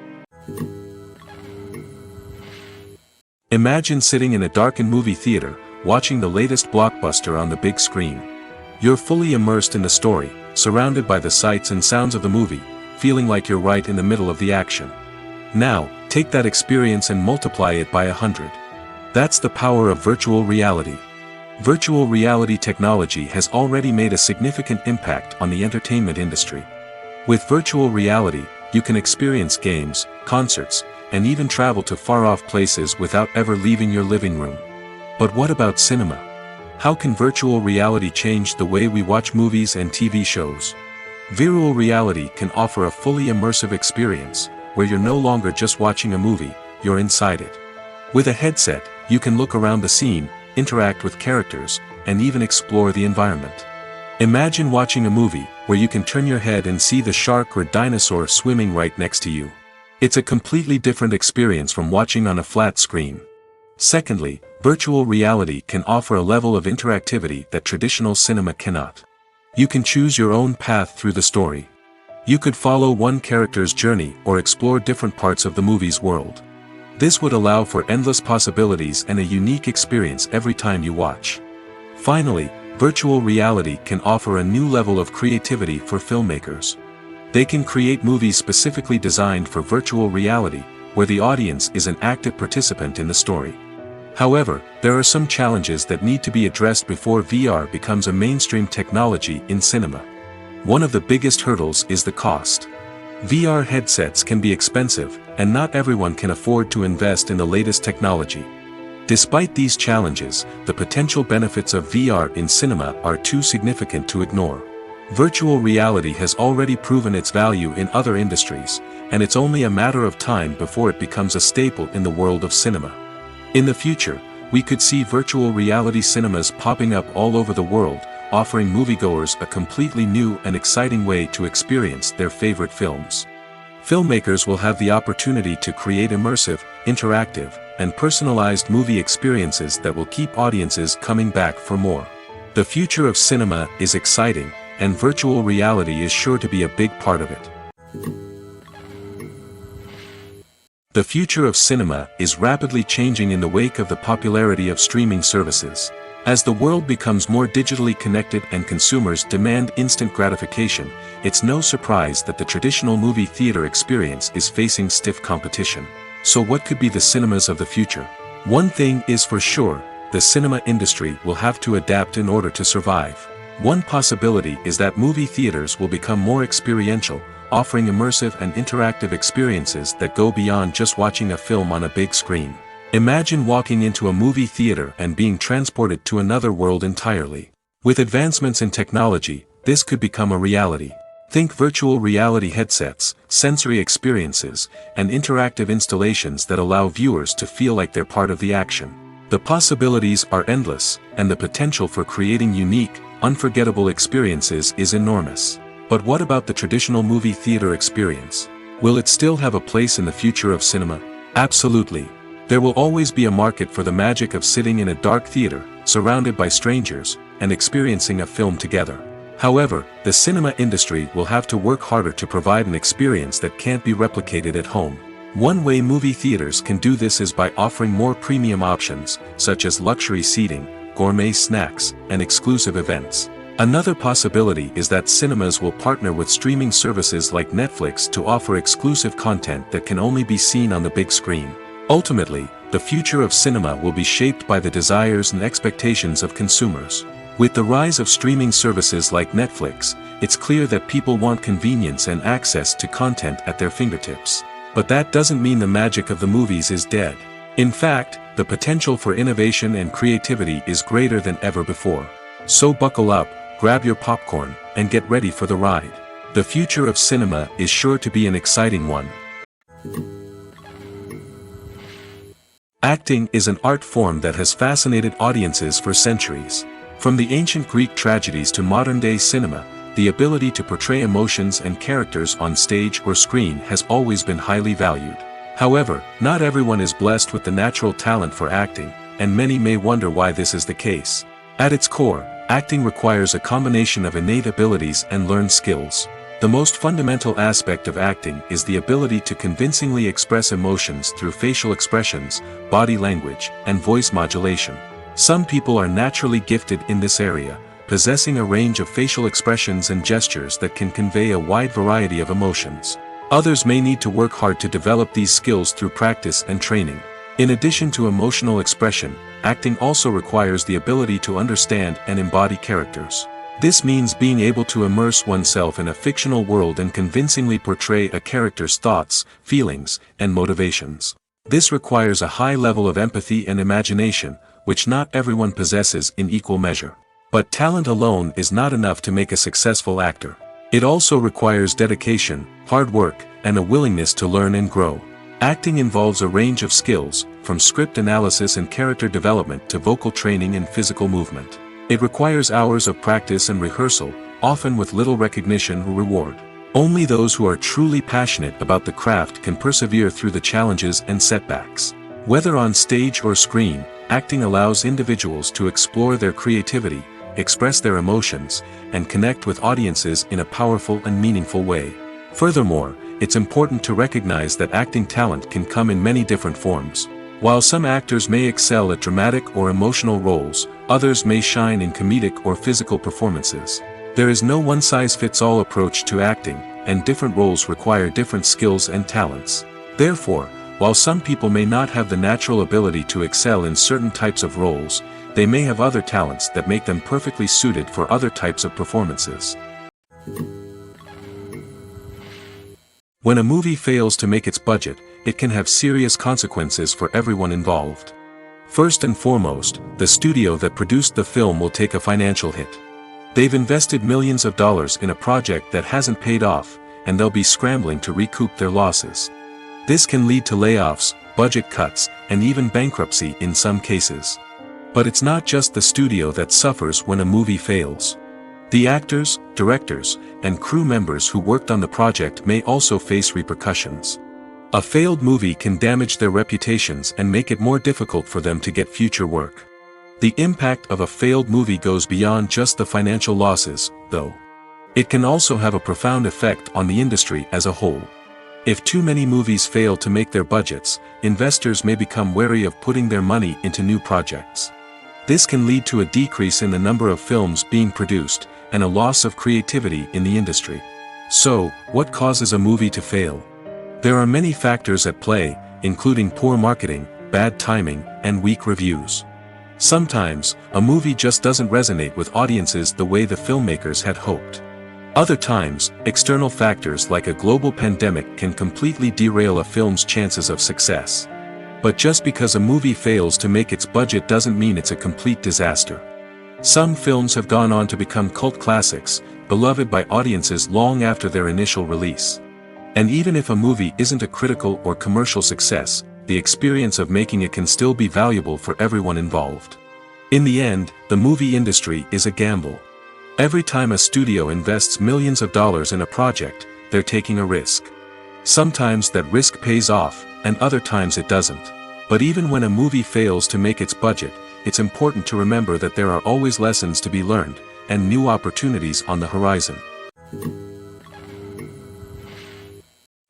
Imagine sitting in a darkened movie theater, watching the latest blockbuster on the big screen. You're fully immersed in the story, surrounded by the sights and sounds of the movie, feeling like you're right in the middle of the action. Now, take that experience and multiply it by 100. That's the power of virtual reality. Virtual reality technology has already made a significant impact on the entertainment industry. With virtual reality, you can experience games, concerts, and even travel to far-off places without ever leaving your living room. But what about cinema? How can virtual reality change the way we watch movies and TV shows? Virtual reality can offer a fully immersive experience, where you're no longer just watching a movie, you're inside it. With a headset, you can look around the scene, interact with characters, and even explore the environment. Imagine watching a movie, where you can turn your head and see the shark or dinosaur swimming right next to you. It's a completely different experience from watching on a flat screen. Secondly, virtual reality can offer a level of interactivity that traditional cinema cannot. You can choose your own path through the story. You could follow one character's journey or explore different parts of the movie's world. This would allow for endless possibilities and a unique experience every time you watch. Finally, virtual reality can offer a new level of creativity for filmmakers. They can create movies specifically designed for virtual reality, where the audience is an active participant in the story. However, there are some challenges that need to be addressed before VR becomes a mainstream technology in cinema. One of the biggest hurdles is the cost. VR headsets can be expensive, and not everyone can afford to invest in the latest technology. Despite these challenges, the potential benefits of VR in cinema are too significant to ignore. Virtual reality has already proven its value in other industries, and it's only a matter of time before it becomes a staple in the world of cinema. In the future, we could see virtual reality cinemas popping up all over the world, offering moviegoers a completely new and exciting way to experience their favorite films. Filmmakers will have the opportunity to create immersive, interactive, and personalized movie experiences that will keep audiences coming back for more. The future of cinema is exciting, and virtual reality is sure to be a big part of it. The future of cinema is rapidly changing in the wake of the popularity of streaming services. As the world becomes more digitally connected and consumers demand instant gratification, it's no surprise that the traditional movie theater experience is facing stiff competition. So what could be the cinemas of the future? One thing is for sure, the cinema industry will have to adapt in order to survive. One possibility is that movie theaters will become more experiential, offering immersive and interactive experiences that go beyond just watching a film on a big screen. Imagine walking into a movie theater and being transported to another world entirely. With advancements in technology, this could become a reality. Think virtual reality headsets, sensory experiences, and interactive installations that allow viewers to feel like they're part of the action. The possibilities are endless, and the potential for creating unique, unforgettable experiences is enormous. But what about the traditional movie theater experience? Will it still have a place in the future of cinema? Absolutely. There will always be a market for the magic of sitting in a dark theater, surrounded by strangers, and experiencing a film together. However, the cinema industry will have to work harder to provide an experience that can't be replicated at home. One way movie theaters can do this is by offering more premium options, such as luxury seating, gourmet snacks, and exclusive events. Another possibility is that cinemas will partner with streaming services like Netflix to offer exclusive content that can only be seen on the big screen. Ultimately, the future of cinema will be shaped by the desires and expectations of consumers. With the rise of streaming services like Netflix, it's clear that people want convenience and access to content at their fingertips. But that doesn't mean the magic of the movies is dead. In fact, the potential for innovation and creativity is greater than ever before. So buckle up, grab your popcorn, and get ready for the ride. The future of cinema is sure to be an exciting one. Acting is an art form that has fascinated audiences for centuries. From the ancient Greek tragedies to modern-day cinema, the ability to portray emotions and characters on stage or screen has always been highly valued. However, not everyone is blessed with the natural talent for acting, and many may wonder why this is the case. At its core, acting requires a combination of innate abilities and learned skills. The most fundamental aspect of acting is the ability to convincingly express emotions through facial expressions, body language, and voice modulation. Some people are naturally gifted in this area, possessing a range of facial expressions and gestures that can convey a wide variety of emotions. Others may need to work hard to develop these skills through practice and training. In addition to emotional expression, acting also requires the ability to understand and embody characters. This means being able to immerse oneself in a fictional world and convincingly portray a character's thoughts, feelings, and motivations. This requires a high level of empathy and imagination, which not everyone possesses in equal measure. But talent alone is not enough to make a successful actor. It also requires dedication, hard work, and a willingness to learn and grow. Acting involves a range of skills, from script analysis and character development to vocal training and physical movement. It requires hours of practice and rehearsal, often with little recognition or reward. Only those who are truly passionate about the craft can persevere through the challenges and setbacks. Whether on stage or screen, acting allows individuals to explore their creativity, express their emotions, and connect with audiences in a powerful and meaningful way. Furthermore, it's important to recognize that acting talent can come in many different forms. While some actors may excel at dramatic or emotional roles, others may shine in comedic or physical performances. There is no one-size-fits-all approach to acting, and different roles require different skills and talents. Therefore, while some people may not have the natural ability to excel in certain types of roles, they may have other talents that make them perfectly suited for other types of performances. When a movie fails to make its budget, it can have serious consequences for everyone involved. First and foremost, the studio that produced the film will take a financial hit. They've invested millions of dollars in a project that hasn't paid off, and they'll be scrambling to recoup their losses. This can lead to layoffs, budget cuts, and even bankruptcy in some cases. But it's not just the studio that suffers when a movie fails. The actors, directors, and crew members who worked on the project may also face repercussions. A failed movie can damage their reputations and make it more difficult for them to get future work. The impact of a failed movie goes beyond just the financial losses, though. It can also have a profound effect on the industry as a whole. If too many movies fail to make their budgets, investors may become wary of putting their money into new projects. This can lead to a decrease in the number of films being produced, and a loss of creativity in the industry. So, what causes a movie to fail? There are many factors at play, including poor marketing, bad timing, and weak reviews. Sometimes, a movie just doesn't resonate with audiences the way the filmmakers had hoped. Other times, external factors like a global pandemic can completely derail a film's chances of success. But just because a movie fails to make its budget doesn't mean it's a complete disaster. Some films have gone on to become cult classics, beloved by audiences long after their initial release. And even if a movie isn't a critical or commercial success, the experience of making it can still be valuable for everyone involved. In the end, the movie industry is a gamble. Every time a studio invests millions of dollars in a project, they're taking a risk. Sometimes that risk pays off, and other times it doesn't. But even when a movie fails to make its budget, it's important to remember that there are always lessons to be learned, and new opportunities on the horizon.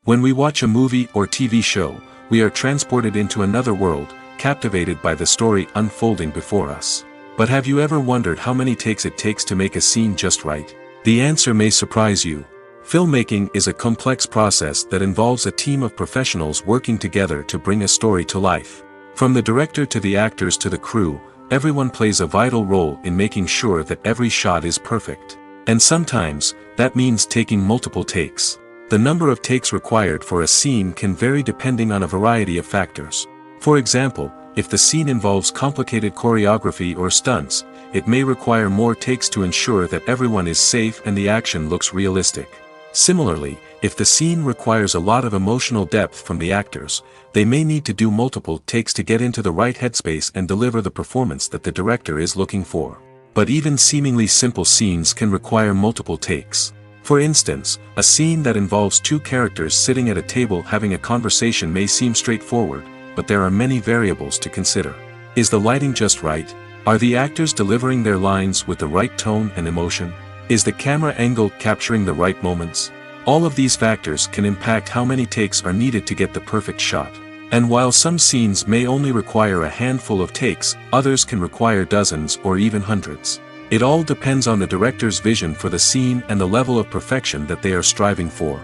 When we watch a movie or TV show, we are transported into another world, captivated by the story unfolding before us. But have you ever wondered how many takes it takes to make a scene just right? The answer may surprise you. Filmmaking is a complex process that involves a team of professionals working together to bring a story to life. From the director to the actors to the crew, everyone plays a vital role in making sure that every shot is perfect. And sometimes, that means taking multiple takes. The number of takes required for a scene can vary depending on a variety of factors. For example, if the scene involves complicated choreography or stunts, it may require more takes to ensure that everyone is safe and the action looks realistic. Similarly, if the scene requires a lot of emotional depth from the actors, they may need to do multiple takes to get into the right headspace and deliver the performance that the director is looking for. But even seemingly simple scenes can require multiple takes. For instance, a scene that involves two characters sitting at a table having a conversation may seem straightforward, but there are many variables to consider. Is the lighting just right? Are the actors delivering their lines with the right tone and emotion? Is the camera angle capturing the right moments? All of these factors can impact how many takes are needed to get the perfect shot. And while some scenes may only require a handful of takes, others can require dozens or even hundreds. It all depends on the director's vision for the scene and the level of perfection that they are striving for.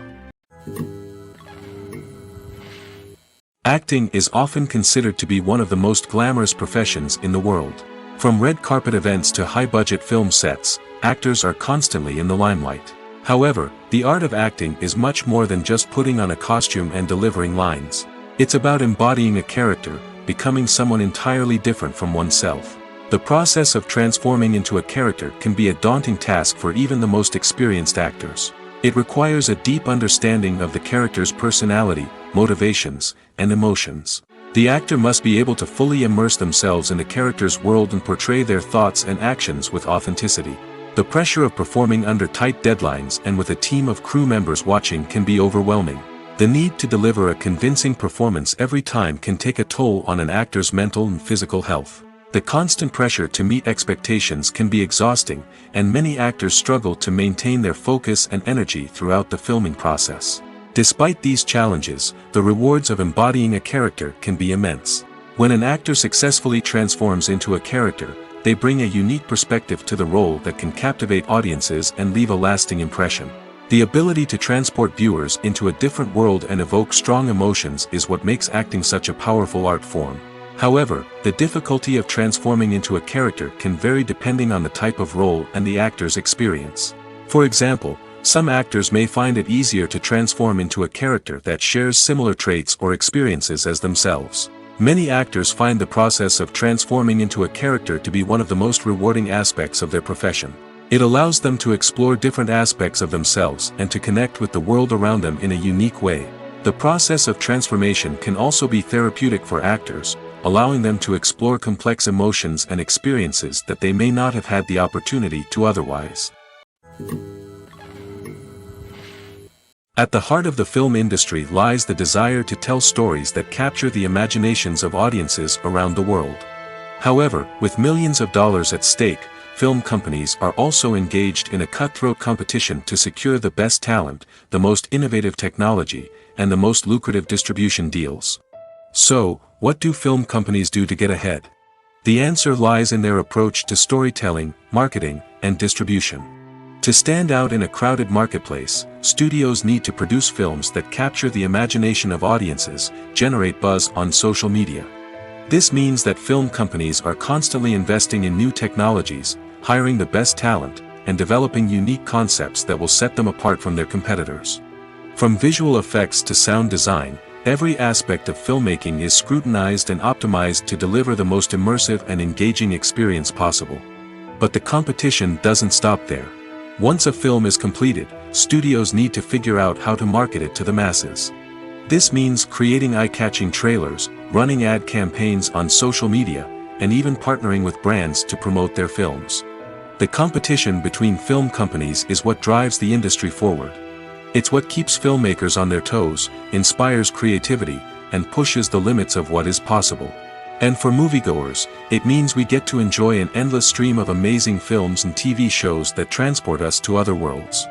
Acting is often considered to be one of the most glamorous professions in the world. From red carpet events to high-budget film sets, actors are constantly in the limelight. However, the art of acting is much more than just putting on a costume and delivering lines. It's about embodying a character, becoming someone entirely different from oneself. The process of transforming into a character can be a daunting task for even the most experienced actors. It requires a deep understanding of the character's personality, motivations, and emotions. The actor must be able to fully immerse themselves in the character's world and portray their thoughts and actions with authenticity. The pressure of performing under tight deadlines and with a team of crew members watching can be overwhelming. The need to deliver a convincing performance every time can take a toll on an actor's mental and physical health. The constant pressure to meet expectations can be exhausting, and many actors struggle to maintain their focus and energy throughout the filming process. Despite these challenges, the rewards of embodying a character can be immense. When an actor successfully transforms into a character, they bring a unique perspective to the role that can captivate audiences and leave a lasting impression. The ability to transport viewers into a different world and evoke strong emotions is what makes acting such a powerful art form. However, the difficulty of transforming into a character can vary depending on the type of role and the actor's experience. For example, some actors may find it easier to transform into a character that shares similar traits or experiences as themselves. Many actors find the process of transforming into a character to be one of the most rewarding aspects of their profession. It allows them to explore different aspects of themselves and to connect with the world around them in a unique way. The process of transformation can also be therapeutic for actors, allowing them to explore complex emotions and experiences that they may not have had the opportunity to otherwise. At the heart of the film industry lies the desire to tell stories that capture the imaginations of audiences around the world. However, with millions of dollars at stake, film companies are also engaged in a cutthroat competition to secure the best talent, the most innovative technology, and the most lucrative distribution deals. So, what do film companies do to get ahead? The answer lies in their approach to storytelling, marketing, and distribution. To stand out in a crowded marketplace, studios need to produce films that capture the imagination of audiences, generate buzz on social media. This means that film companies are constantly investing in new technologies, hiring the best talent, and developing unique concepts that will set them apart from their competitors. From visual effects to sound design, every aspect of filmmaking is scrutinized and optimized to deliver the most immersive and engaging experience possible. But the competition doesn't stop there. Once a film is completed, studios need to figure out how to market it to the masses. This means creating eye-catching trailers, running ad campaigns on social media, and even partnering with brands to promote their films. The competition between film companies is what drives the industry forward. It's what keeps filmmakers on their toes, inspires creativity, and pushes the limits of what is possible. And for moviegoers, it means we get to enjoy an endless stream of amazing films and TV shows that transport us to other worlds.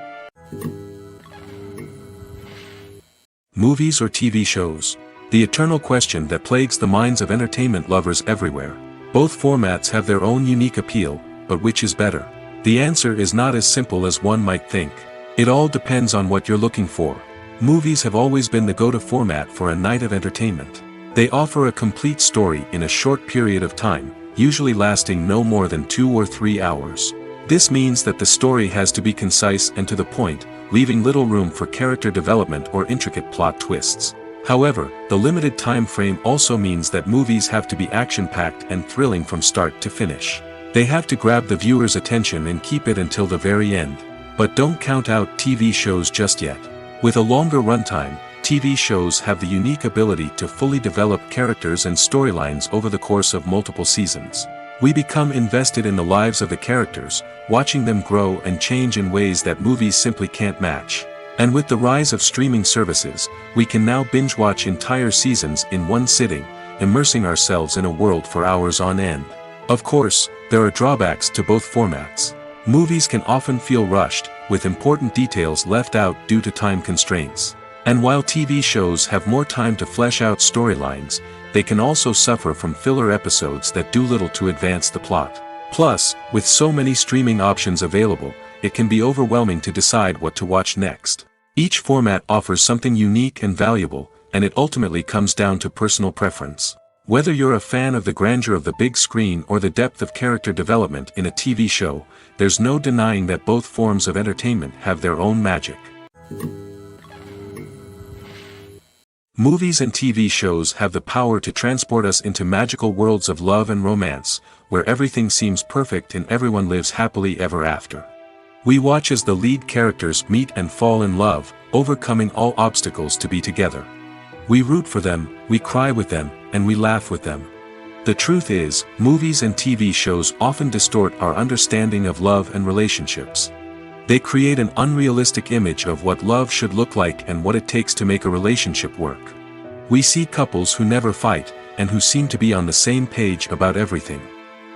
Movies or TV shows? The eternal question that plagues the minds of entertainment lovers everywhere. Both formats have their own unique appeal, but which is better? The answer is not as simple as one might think. It all depends on what you're looking for. Movies have always been the go-to format for a night of entertainment. They offer a complete story in a short period of time, usually lasting no more than 2 or 3 hours. This means that the story has to be concise and to the point, leaving little room for character development or intricate plot twists. However, the limited time frame also means that movies have to be action-packed and thrilling from start to finish. They have to grab the viewer's attention and keep it until the very end. But don't count out TV shows just yet. With a longer runtime, TV shows have the unique ability to fully develop characters and storylines over the course of multiple seasons. We become invested in the lives of the characters, watching them grow and change in ways that movies simply can't match. And with the rise of streaming services, we can now binge-watch entire seasons in one sitting, immersing ourselves in a world for hours on end. Of course, there are drawbacks to both formats. Movies can often feel rushed, with important details left out due to time constraints. And while TV shows have more time to flesh out storylines, they can also suffer from filler episodes that do little to advance the plot. Plus, with so many streaming options available, it can be overwhelming to decide what to watch next. Each format offers something unique and valuable, and it ultimately comes down to personal preference. Whether you're a fan of the grandeur of the big screen or the depth of character development in a TV show, there's no denying that both forms of entertainment have their own magic. Movies and TV shows have the power to transport us into magical worlds of love and romance, where everything seems perfect and everyone lives happily ever after. We watch as the lead characters meet and fall in love, overcoming all obstacles to be together. We root for them, we cry with them, and we laugh with them. The truth is, movies and TV shows often distort our understanding of love and relationships. They create an unrealistic image of what love should look like and what it takes to make a relationship work. We see couples who never fight, and who seem to be on the same page about everything.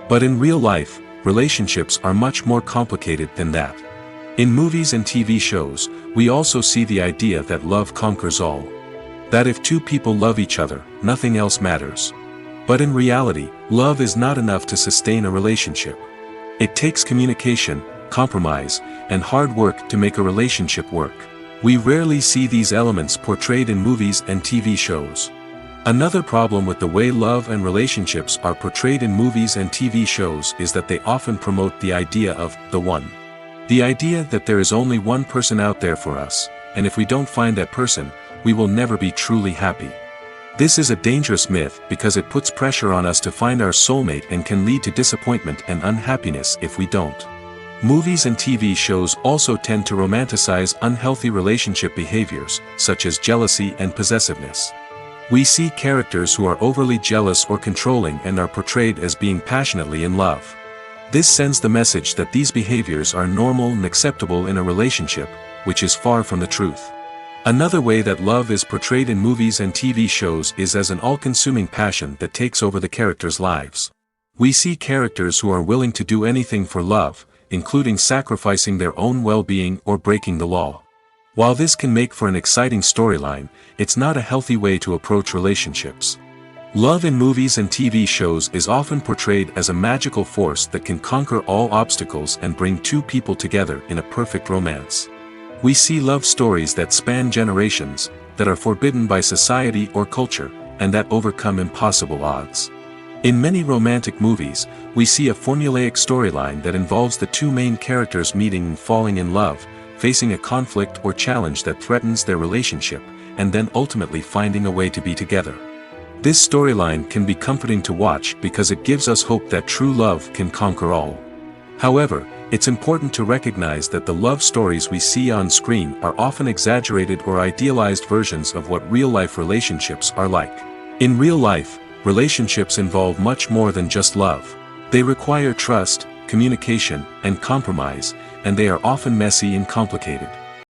But in real life, relationships are much more complicated than that. In movies and TV shows, we also see the idea that love conquers all. That if two people love each other, nothing else matters. But in reality, love is not enough to sustain a relationship. It takes communication, compromise, and hard work to make a relationship work. We rarely see these elements portrayed in movies and TV shows. Another problem with the way love and relationships are portrayed in movies and TV shows is that they often promote the idea of the one. The idea that there is only one person out there for us, and if we don't find that person, we will never be truly happy. This is a dangerous myth because it puts pressure on us to find our soulmate and can lead to disappointment and unhappiness if we don't. Movies and TV shows also tend to romanticize unhealthy relationship behaviors, such as jealousy and possessiveness. We see characters who are overly jealous or controlling and are portrayed as being passionately in love. This sends the message that these behaviors are normal and acceptable in a relationship, which is far from the truth. Another way that love is portrayed in movies and TV shows is as an all-consuming passion that takes over the characters' lives. We see characters who are willing to do anything for love, including sacrificing their own well-being or breaking the law. While this can make for an exciting storyline, it's not a healthy way to approach relationships. Love in movies and TV shows is often portrayed as a magical force that can conquer all obstacles and bring two people together in a perfect romance. We see love stories that span generations, that are forbidden by society or culture, and that overcome impossible odds. In many romantic movies, we see a formulaic storyline that involves the two main characters meeting and falling in love, facing a conflict or challenge that threatens their relationship, and then ultimately finding a way to be together. This storyline can be comforting to watch because it gives us hope that true love can conquer all. However, it's important to recognize that the love stories we see on screen are often exaggerated or idealized versions of what real-life relationships are like. In real life, relationships involve much more than just love. They require trust, communication, and compromise, and they are often messy and complicated.